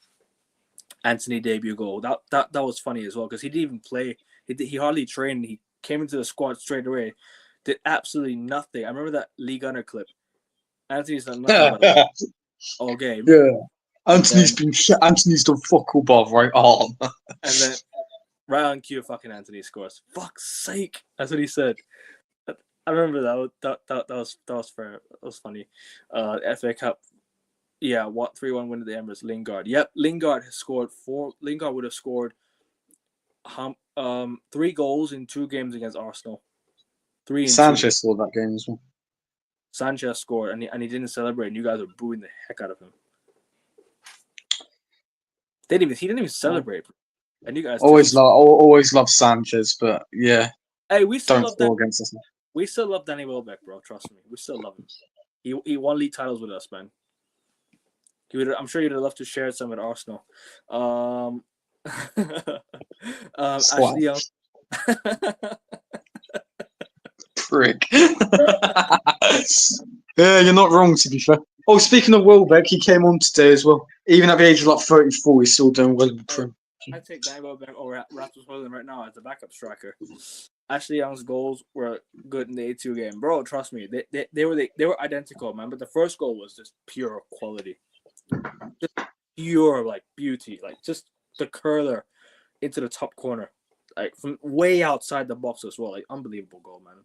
Anthony debut goal. That was funny as well because he didn't even play. He hardly trained. He came into the squad straight away. Did absolutely nothing. I remember that Lee Gunner clip. Anthony's done nothing but all game. Yeah. Anthony's done fuck all by right arm. And then right on cue, fucking Anthony scores. Fuck's sake. That's what he said. I remember that was fair. That was funny. FA Cup. Yeah, 3-1 win at the Emirates. Lingard. Yep, Lingard has scored 4. Lingard would have scored 3 goals in 2 games against Arsenal. 3 and Sanchez 2. scored that game as well. Sanchez scored and he didn't celebrate and you guys were booing the heck out of him. He didn't even celebrate. And you guys always love Sanchez, but yeah. Hey, we still don't score against us. We still love Danny Welbeck, bro. Trust me, we still love him. He won league titles with us, man. I'm sure you'd love to share some at Arsenal. Ashley Young. Prick. Yeah, you're not wrong, to be fair. Oh, speaking of Welbeck, he came on today as well. Even at the age of like 34, he's still doing well in the Prem. I take Danny Welbeck over Rasmus Højlund right now as the backup striker. Ashley Young's goals were good in the 8-2 game, bro. Trust me, they were identical, man. But the first goal was just pure quality, just pure like beauty, like just the curler into the top corner, like from way outside the box as well. Like unbelievable goal, man.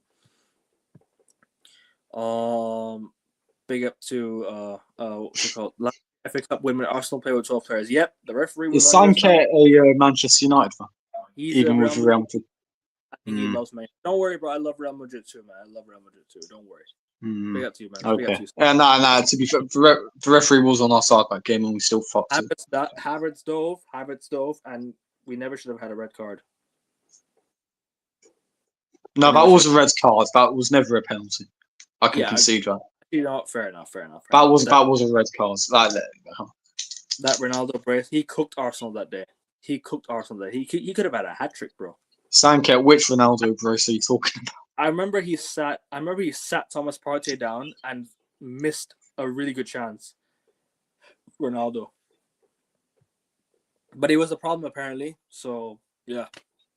Big up to what's it called? FA Cup women. Arsenal play with 12 players. Yep, the referee was. Is Sanket a Manchester United fan? Even with Real Madrid. I think he loves me. Don't worry, bro. I love Real Madrid too, man. I love Real Madrid too. Don't worry. Big up to you, man. Okay. Nah. To be fair, the referee was on our side that game, and we still fucked it. Havertz dove, and we never should have had a red card. No, And it that was was just, a red card. That was never a penalty. I can yeah, concede that. fair enough, fair enough, fair That enough. was that was a red card. That Ronaldo brace, he cooked Arsenal that day. He cooked Arsenal that day. He could have had a hat trick, bro. Sanket, which Ronaldo brace are you talking about? I remember he sat Thomas Partey down and missed a really good chance. Ronaldo. But he was a problem apparently. So yeah.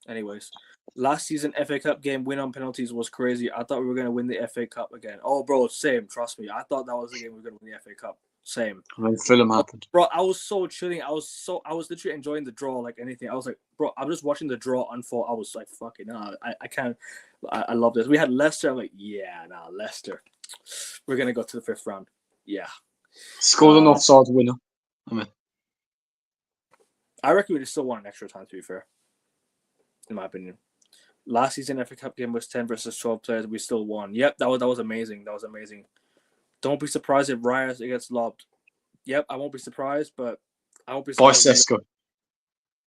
Anyways, last season FA Cup game win on penalties was crazy. I thought we were gonna win the FA Cup again. Oh, bro, same. Trust me. I thought that was the game we were gonna win the FA Cup. Same. And then Fulham happened. Bro, I was so chilling. I was literally enjoying the draw like anything. I was like, bro, I'm just watching the draw unfold. I was like, fucking nah, I can't. I love this. We had Leicester. I'm like, yeah, nah, Leicester. We're gonna go to the 5th round. Yeah. Scored an offside winner. I reckon we just still won an extra time, to be fair. In my opinion. Last season FA Cup game was 10 versus 12 players. We still won. Yep, that was amazing. That was amazing. Don't be surprised if Reyes gets lobbed. Yep, I won't be surprised, but I won't be By surprised. Sesko.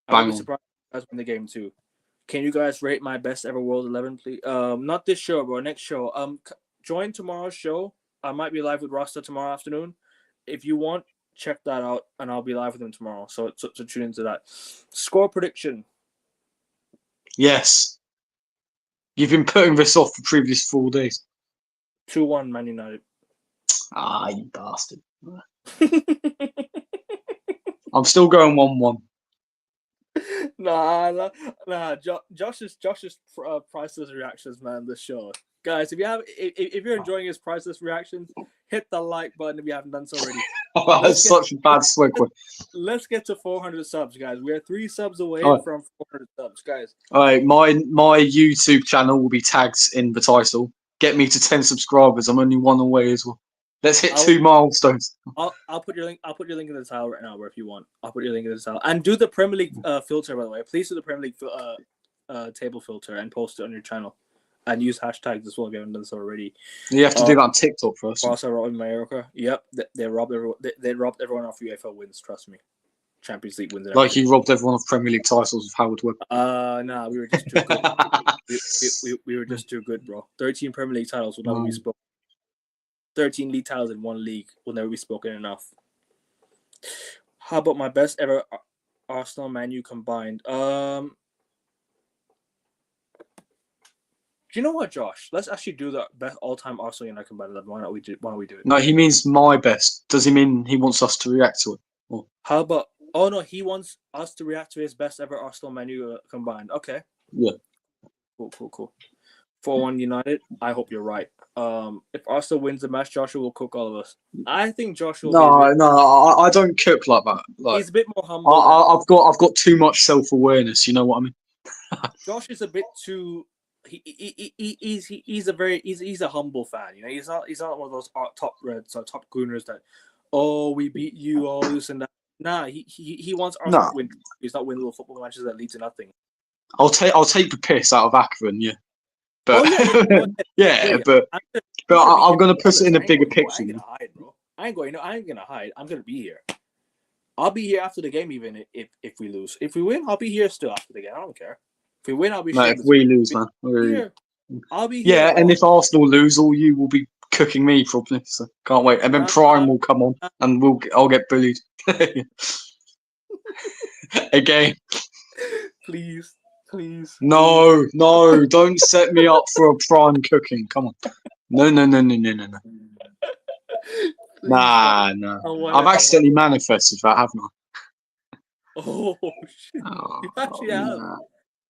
I won't Bang be on. surprised if you guys win the game too. Can you guys rate my best ever World 11, please? Not this show, bro. Next show. Join tomorrow's show. I might be live with Rasta tomorrow afternoon. If you want, check that out, and I'll be live with him tomorrow. So tune into that. Score prediction. Yes. You've been putting this off for previous 4 days. 2-1 Man United. Ah, you bastard. I'm still going 1-1. Nah. Josh's priceless reactions, man. This show, guys. If you're enjoying his priceless reactions, hit the like button if you haven't done so already. That's such a bad segue. Let's get to 400 subs, guys. We are 3 subs away from 400 subs, guys. All right, my YouTube channel will be tagged in the title. Get me to 10 subscribers. I'm only 1 away as well. Let's hit 2 milestones. I'll put your link. I'll put your link in the title right now, bro. If you want, I'll put your link in the title. And do the Premier League filter, by the way. Please do the Premier League table filter and post it on your channel. And use hashtags as well if you haven't done so already. You have to do that on TikTok first. Barca robbed Mallorca. Yep, they robbed everyone. They robbed everyone off UEFA wins. Trust me, Champions League wins. Like you robbed everyone of Premier League titles with Howard Webb. Nah, we were just too good. we were just too good, bro. 13 Premier League titles will never be spoken. 13 league titles in 1 league will never be spoken enough. How about my best ever Arsenal Man U combined? Do you know what, Josh? Let's actually do the best all-time Arsenal United combined. Why don't we do it? No, he means my best. Does he mean he wants us to react to it? Or... How about? Oh no, he wants us to react to his best ever Arsenal Man U combined. Okay. Yeah. Cool. 4-1 United. I hope you're right. If Arsenal wins the match, Joshua will cook all of us. I think Joshua. I don't cook like that. Like, he's a bit more humble. I've got too much self-awareness. You know what I mean? Josh is a bit too. He's a humble fan. You know, he's not one of those top reds or top gooners that, oh, we beat you, all this and that. Nah, he wants Arsenal to win. He's not winning little football matches that lead to nothing. I'll take the piss out of Akron, yeah. But but I'm gonna put it in a bigger picture. I ain't gonna hide, bro. I ain't gonna hide. I'm gonna be here. I'll be here after the game, even if we lose. If we win, I'll be here still after the game. I don't care. If we win, I'll be. No, if we lose, man, I'll be here. Yeah, and if Arsenal lose, all you will be cooking me probably. So can't wait. And then Prime will come on, and I'll get bullied again. Please. No, don't set me up for a Prime cooking. Come on. No. Nah. I've accidentally manifested that, haven't I? Oh shit! You actually have. Nah.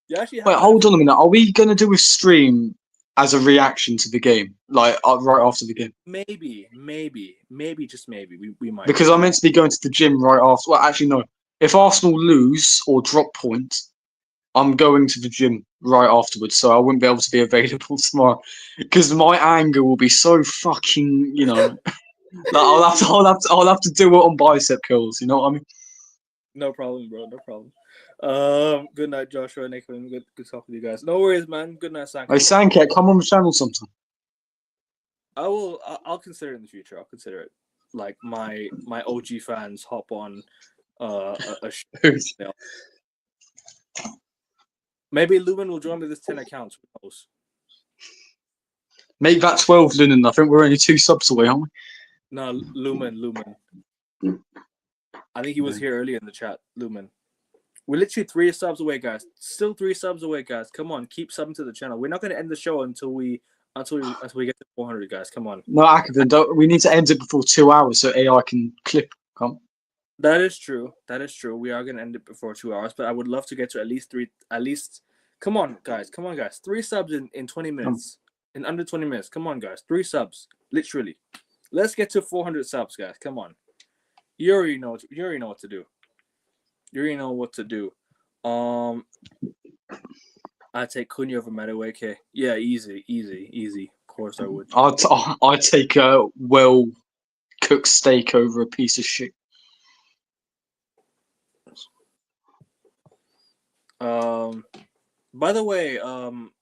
You actually have. Wait, hold on a minute. Are we gonna do a stream as a reaction to the game, like right after the game? Maybe, just maybe. We might. Because I'm meant to be going to the gym right after. Well, actually, no. If Arsenal lose or drop points, I'm going to the gym right afterwards, so I wouldn't be able to be available tomorrow because my anger will be so fucking, you know. Like I'll have to do it on bicep curls. You know what I mean? No problem, bro. No problem. Good night, Joshua and Nickman. Good talking to you guys. No worries, man. Good night, Sanket. Hey, Sanket, come on the channel sometime. I'll consider it in the future. I'll consider it. Like my OG fans hop on a maybe Lumen will join me this 10 accounts. Who knows? Make that 12, Lunan. I think we're only 2 subs away, aren't we? No, Lumen. I think he was here earlier in the chat. Lumen. We're literally 3 subs away, guys. Still 3 subs away, guys. Come on, keep subbing to the channel. We're not going to end the show until we get to 400, guys. Come on. No, Akavin, we need to end it before 2 hours so AI can clip. Come. That is true. We are going to end it before 2 hours, but I would love to get to at least 3. Come on, guys. 3 subs in 20 minutes. In under 20 minutes. Come on, guys. 3 subs. Literally. Let's get to 400 subs, guys. Come on. You already know what to do. You already know what to do. I take Cunha over Madueke. Yeah, easy. Of course I would. I'd take a well-cooked steak over a piece of shit. By the way,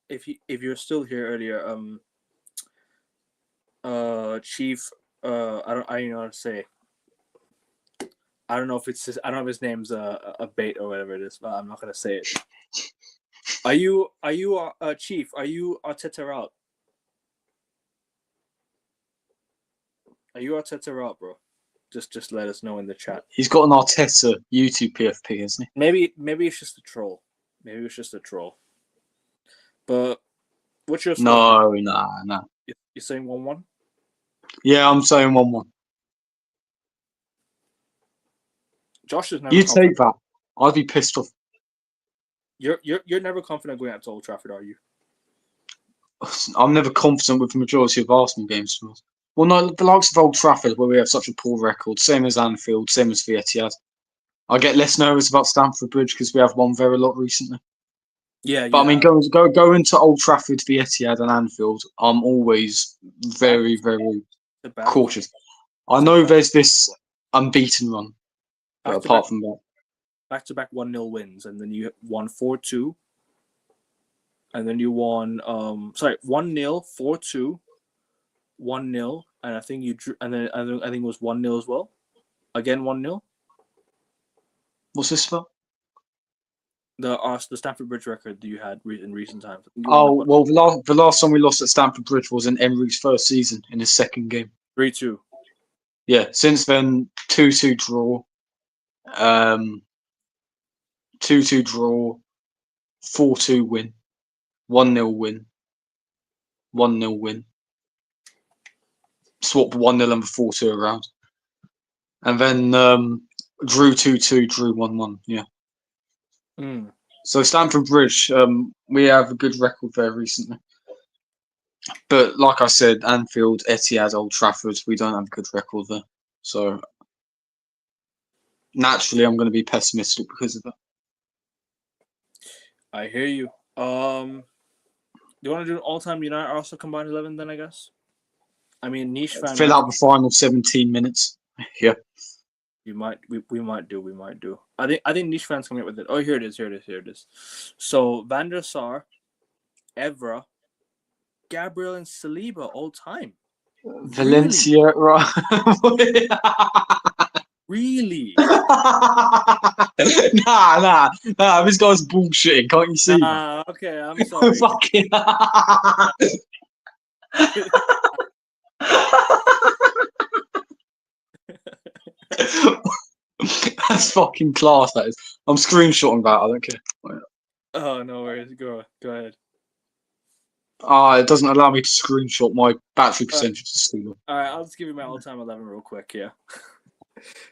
if you're still here earlier, Chief, I don't know how to say. I don't know if his name's a bait or whatever it is, but I'm not gonna say it. Are you Chief? Are you Arteta out? Are you Arteta out, bro? Just let us know in the chat. He's got an Arteta YouTube PFP, hasn't he? Maybe it's just a troll. But what's your score? No, nah. You're saying 1-1? Yeah, I'm saying 1-1. Josh is never. You take that. I'd be pissed off. You're never confident going out to Old Trafford, are you? I'm never confident with the majority of Arsenal games. Well, no, the likes of Old Trafford, where we have such a poor record, same as Anfield, same as the Etihad. I get less nervous about Stamford Bridge because we have won very lot recently. Yeah, but I mean, going to Old Trafford, the Etihad, and Anfield, I'm always very, very cautious. I know there's this unbeaten run, but apart from that, back-to-back 1-0 wins, and then you won 4-2, and then you won 1-0, 4-2, 1-0, and I think you drew, and then I think it was 1-0 as well. Again 1-0. What's this for? The Stamford Bridge record that you had in recent times. Oh well, the last time we lost at Stamford Bridge was in Emery's first season in his second game. 3-2. Yeah. Since then, 2-2 draw. 2-2 draw. 4-2 win. 1-0 win. 1-0 win. Swap 1-0 and the 4-2 around. And then drew 2-2, drew 1-1. Yeah. So Stamford Bridge, we have a good record there recently. But like I said, Anfield, Etihad, Old Trafford, we don't have a good record there. So naturally, I'm going to be pessimistic because of that. I hear you. Do you want to do an all-time United Arsenal combined 11 then? I guess. I mean, niche fan. Fill out the final 17 minutes. Yeah. We might do. I think niche fans coming up with it. Oh, here it is. So Van der Sar, Evra, Gabriel, and Saliba all time. Valencia, right? Really? Nah. This guy's bullshitting. Can't you see? Okay, I'm sorry. Fucking. That's fucking class. That is. I'm screenshotting that. I don't care. Oh, no worries. Go ahead. It doesn't allow me to screenshot my battery percentage to steal. All right, I'll just give you my all-time 11 real quick. Yeah.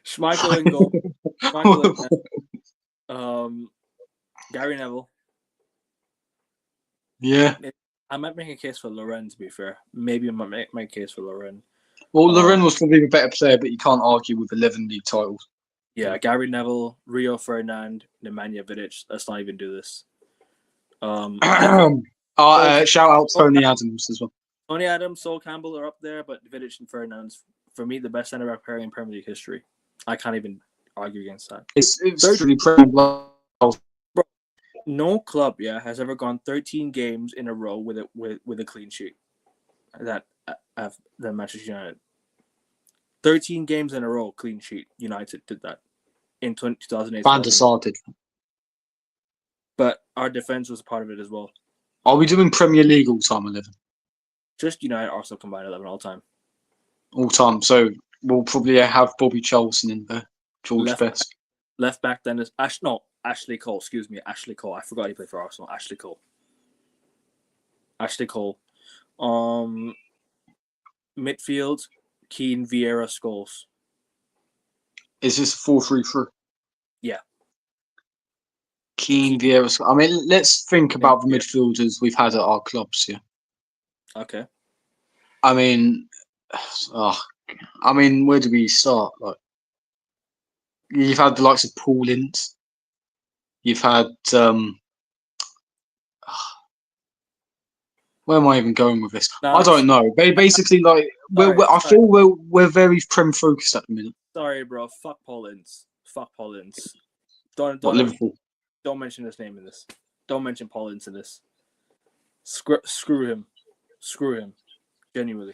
Schmeichel in goal. Gary Neville. Yeah. I might make a case for Lauren, to be fair. Maybe I might make my case for Lauren. Well, Lauren was probably the better player, but you can't argue with 11 league titles. Yeah, Gary Neville, Rio Ferdinand, Nemanja Vidic. Let's not even do this. Shout out Tony Adams as well. Tony Adams, Sol Campbell are up there, but Vidic and Ferdinand's, for me, the best centre-back pairing in Premier League history. I can't even argue against that. It's really Premier League. No club, has ever gone 13 games in a row with a clean sheet. That Manchester United. 13 games in a row, clean sheet. United did that in 2008. Van der Sar did. But our defense was part of it as well. Are we doing Premier League all-time 11? Just United, Arsenal combined 11 all time. all time. So we'll probably have Bobby Charlton in there, George Best. Left back then is Ashley Cole. Excuse me, Ashley Cole. I forgot he played for Arsenal. Ashley Cole. Midfield, Keane, Vieira, Scholes. Is this 4-3-3? Yeah. Keane, Vieira. I mean, let's think about the midfielders we've had at our clubs here. Okay. I mean, where do we start? Like, you've had the likes of Paul Ince. You've had where am I even going with this? I don't know. Basically, like, I feel we're very Prem focused at the minute. Sorry, bro. Fuck Paul Ince. Don't Liverpool. Don't mention his name in this. Don't mention Paul Ince in this. Screw him. Genuinely.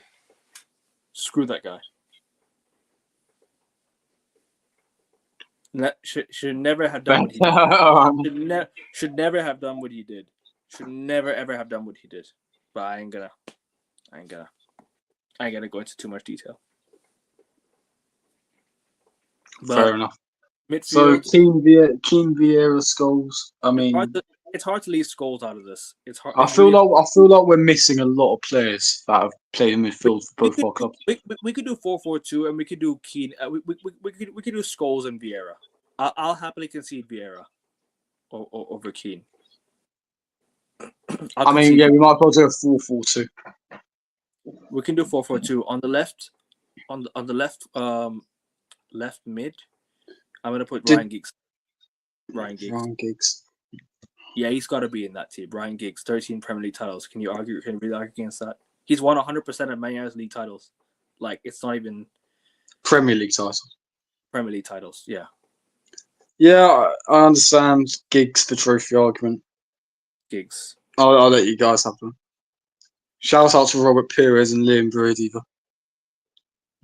Screw that guy. Should never have done what he did. Should never have done what he did. Should never ever have done what he did. But I ain't gonna go into too much detail. But fair enough. Midfield, so Keane Vieira, Scholes. I mean, it's hard to leave Scholes out of this. It's hard. I feel like we're missing a lot of players that have played in midfield for both our clubs. We could do 4-4-2, and we could do Keane. We could do Scholes and Vieira. I'll happily concede Vieira over Keane. I mean, we might as well do a 4-4-2. We can do 4-4-2 on the left. On the left, left mid. I'm gonna put Ryan Giggs. Ryan Giggs. Yeah, he's got to be in that team. Ryan Giggs, 13 Premier League titles. Can you really argue against that? He's won 100% of Man United league titles. Like, it's not even Premier League titles. Premier League titles, yeah. Yeah, I understand Giggs the trophy argument. Giggs. I'll let you guys have them. Shout out to Robert Pires and Liam Brady.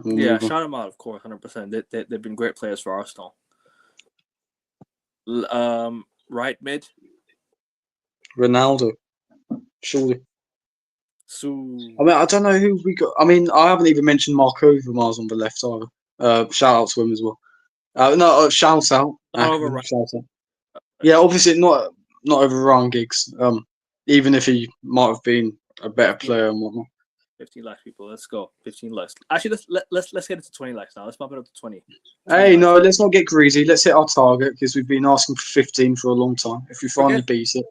Yeah, shout them out, of course, 100%. They've been great players for Arsenal. Right mid. Ronaldo, surely. So I mean, I don't know who we got. I mean, I haven't even mentioned Mark Overmars on the left either. Shout out to him as well. Shout out. Shout out. Yeah, obviously not over Ryan Giggs. Even if he might have been a better player and whatnot. 15 likes, people. Let's go. 15 likes. Actually, let's get it to 20 likes now. Let's bump it up to 20. Hey, no, let's not get greedy. Let's hit our target because we've been asking for 15 for a long time. If we finally beat it.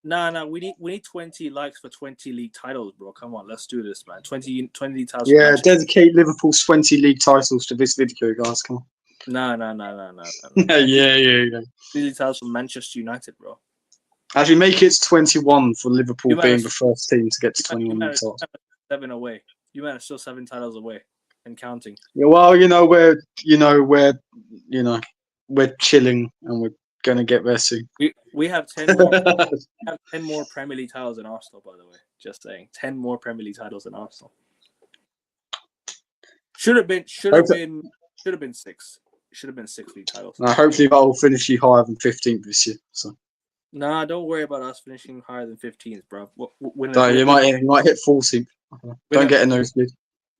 No, we need 20 likes for 20 league titles, bro. Come on, let's do this, man. 20 league titles. Yeah, dedicate Liverpool's 20 league titles to this video, guys. Come on. No. Yeah. 20 league titles for Manchester United, bro. Actually, make it 21 for Liverpool being the first team to get to 21 league titles. 7 away. You man are still 7 titles away and counting. Yeah, well, we're chilling and we're gonna get there soon. We have 10 more. We have 10 more Premier League titles in Arsenal, by the way. Just saying, 10 more Premier League titles in Arsenal. Should have been 6. Should have been 6 league titles. Hopefully that will finish you higher than 15th this year. So. Nah, don't worry about us finishing higher than 15th, bro. You might hit 14th. Don't get a nosebleed.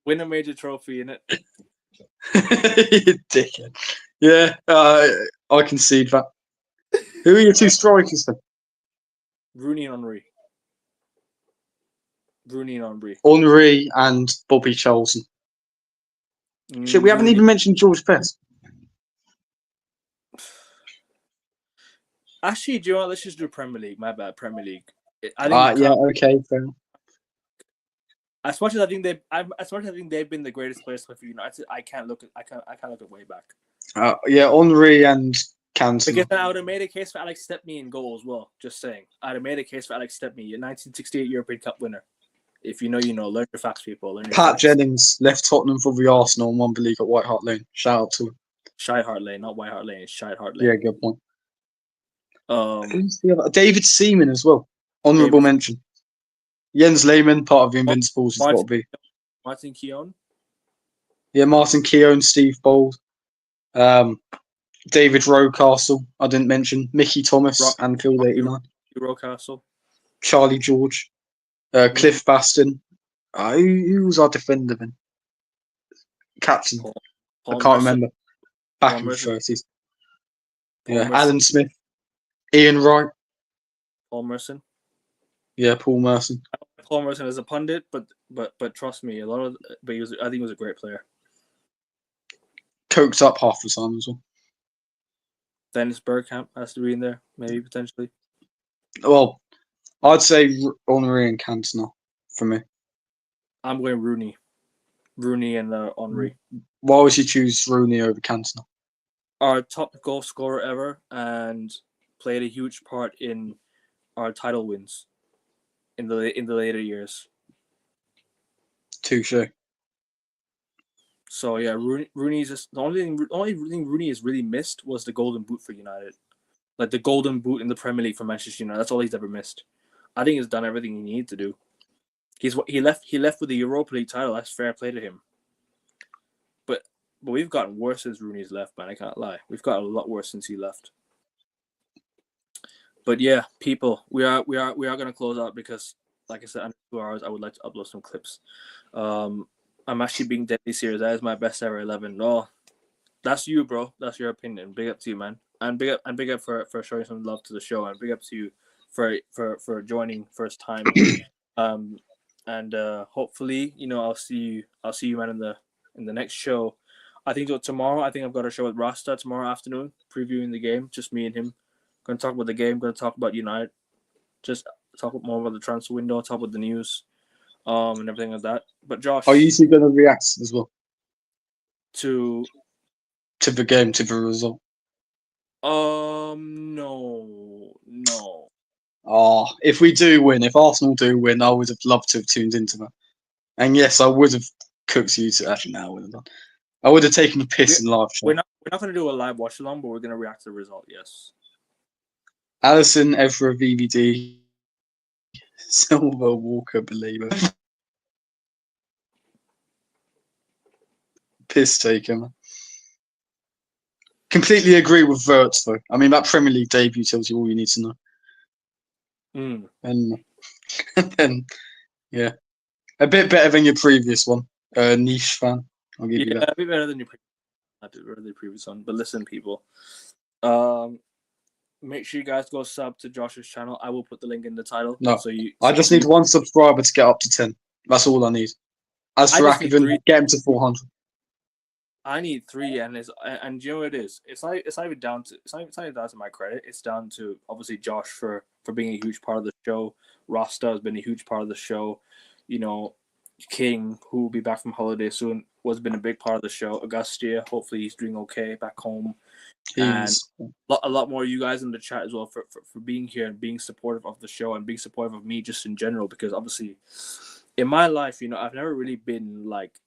Win a major trophy in it. You dickhead. Yeah, I concede that. Who are your 2 strikers then? Rooney and Henry. Henry and Bobby Charlton. Shit, we haven't even mentioned George Best. Actually, do you know what? Let's just do Premier League. My bad, Premier League. Okay, fair enough. As much as I think they've been the greatest players for United, I can't look at way back. Henry and Cantona. Because I would have made a case for Alex Stepney in goal as well. Just saying, I'd have made a case for Alex Stepney, a 1968 European Cup winner. If you know, you know. Learn your facts, people. Pat Jennings left Tottenham for the Arsenal and won the league at White Hart Lane. Shout out to him. Shite Hart Lane, not White Hart Lane. It's Shite Hart Lane. Yeah, good point. Who's the other? David Seaman as well. Honourable mention. Jens Lehmann, part of the Invincibles, has got to be. Martin Keown? Yeah, Martin Keown, Steve Bold. David Rocastle, I didn't mention. Mickey Thomas, Anfield 89. Rocastle. Charlie George. Cliff Baston. Who was our defender then? Captain. Paul, I Paul can't Merson. remember. Back Paul in the Merson. 30s. Paul Yeah, Merson. Alan Smith, Ian Wright. Paul Merson. Yeah, Paul Merson. Paul Merson is a pundit, but trust me, I think he was a great player. Coked up half the time as well. Dennis Bergkamp has to be in there, maybe potentially. Well, I'd say Henri and Cantona for me. I'm going Rooney and Henry. Why would you choose Rooney over Cantona? Our top goal scorer ever and played a huge part in our title wins in the later years. Touche. So yeah, Rooney's just the only thing Rooney has really missed was the golden boot for United, like the golden boot in the Premier League for Manchester United. That's all he's ever missed. I think he's done everything he needed to do. He left with the Europa League title. That's fair play to him. But we've gotten worse since Rooney's left, man. I can't lie. We've got a lot worse since he left. But yeah, people, we are gonna close out because, like I said, in 2 hours I would like to upload some clips. I'm actually being deadly serious. That is my best ever 11. No, that's you, bro. That's your opinion. Big up to you, man. And big up for showing some love to the show, and big up to you for joining first time. And hopefully, I'll see you, man, in the next show. I think tomorrow. I think I've got a show with Rasta tomorrow afternoon, previewing the game. Just me and him. Going to talk about the game. Going to talk about United. Just talk more about the transfer window. Talk about the news, and everything like that. But Josh, Are you two going to react as well to the game, to the result? No. Oh, if we do win, if Arsenal do win, I would have loved to have tuned into that. And yes, I would have cooked you to. Actually, no, I would have done. I would have taken a piss in live show. We're not going to do a live watch along, but we're going to react to the result. Yes. Allison, Evra, VVD, Silver, Walker, Believer. Piss taker, man. Completely agree with Verts, though. I mean, that Premier League debut tells you all you need to know. And then, yeah. A bit better than your previous one. Niche fan. I'll give you that. A bit better than your previous one. But listen, people. Make sure you guys go sub to Josh's channel. I will put the link in the title. No, I just need one subscriber to get up to 10. That's all I need. As for Akavin, get him to 400. I need 3, and do you know what it is? It's not even down to my credit. It's down to obviously Josh for being a huge part of the show. Rasta has been a huge part of the show. King, who will be back from holiday soon, has been a big part of the show. Augustia, hopefully he's doing okay back home. And a lot more of you guys in the chat as well for being here and being supportive of the show and being supportive of me just in general, because obviously in my life, I've never really been liked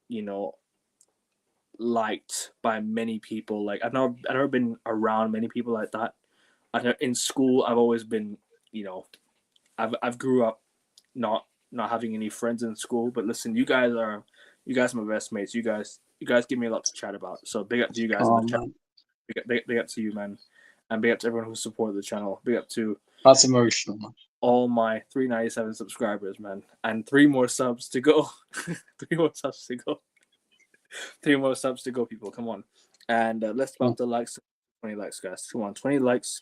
by many people. Like I've never been around many people like that. In school, I've always been, I've grew up not having any friends in school. But listen, you guys are my best mates. You guys give me a lot to chat about. So big up to you guys in the chat. Big up to you, man, and big up to everyone who supported the channel. Big up to that's emotional, man. All my 397 subscribers, man, and 3 more subs to go. 3 more subs to go. 3 more subs to go, people. Come on, and let's bump the likes to 20 likes, guys. Come on, 20 likes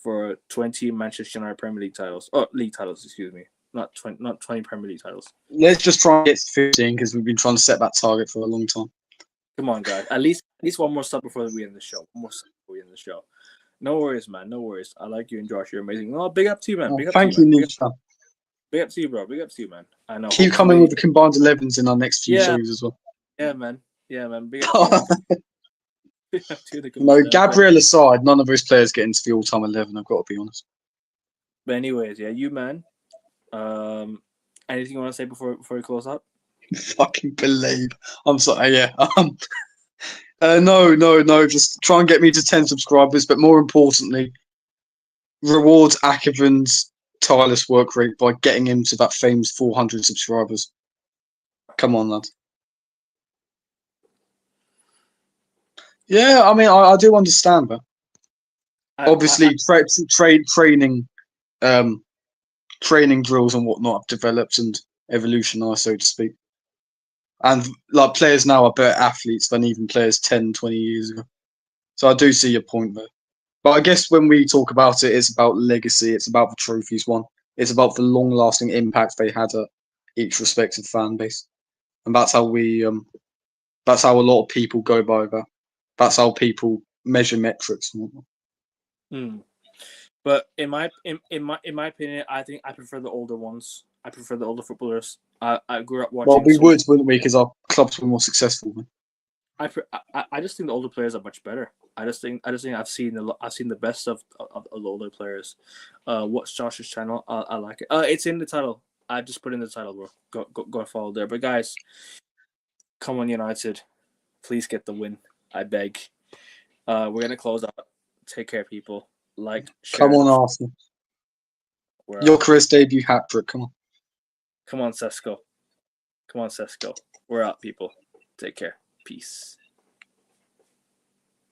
for 20 Manchester United Premier League titles. Oh, league titles, excuse me. Not 20 Premier League titles. Let's just try and get to 15 because we've been trying to set that target for a long time. Come on, guys. At least 1 more sub before we end the show. 1 more sub before we end the show. No worries, man. No worries. I like you and Josh. You're amazing. Oh, big up to you, man. Big up thank to you, you, Niche. Big up to you, bro. Big up to you, man. I know. Keep coming with the combined 11s in our next few shows as well. Yeah, man. Big up to you. No, Gabriel aside, none of those players get into the all-time 11. I've got to be honest. But anyways, yeah, you, man. Anything you want to say before we close up? Fucking believe. I'm sorry. Yeah. No. Just try and get me to 10 subscribers, but more importantly, reward Akavin's tireless work rate by getting him to that famous 400 subscribers. Come on, lad. Yeah, I mean, I do understand that. Obviously, training drills and whatnot have developed, and evolutionise, so to speak. And like players now are better athletes than even players 10, 20 years ago. So I do see your point there. But I guess when we talk about it, it's about legacy. It's about the trophies won. It's about the long-lasting impact they had at each respective fan base, and that's how we. That's how a lot of people go by that. That's how people measure metrics and whatnot. Hmm. But in my opinion, I think I prefer the older ones. I prefer the older footballers. I grew up Well, watching. we would, wouldn't we? Because our clubs were more successful. I just think the older players are much better. I just think I've seen the best of the older players. Watch Josh's channel. I like it. It's in the title. I just put in the title, bro. Go follow there. But guys, come on United, please get the win. I beg. We're gonna close out. Take care, people. Like, share Come on, the. Arsenal. We're Your out. career's debut hat trick. Come on. Come on, Sesko. Come on, Sesko. We're out, people. Take care. Peace.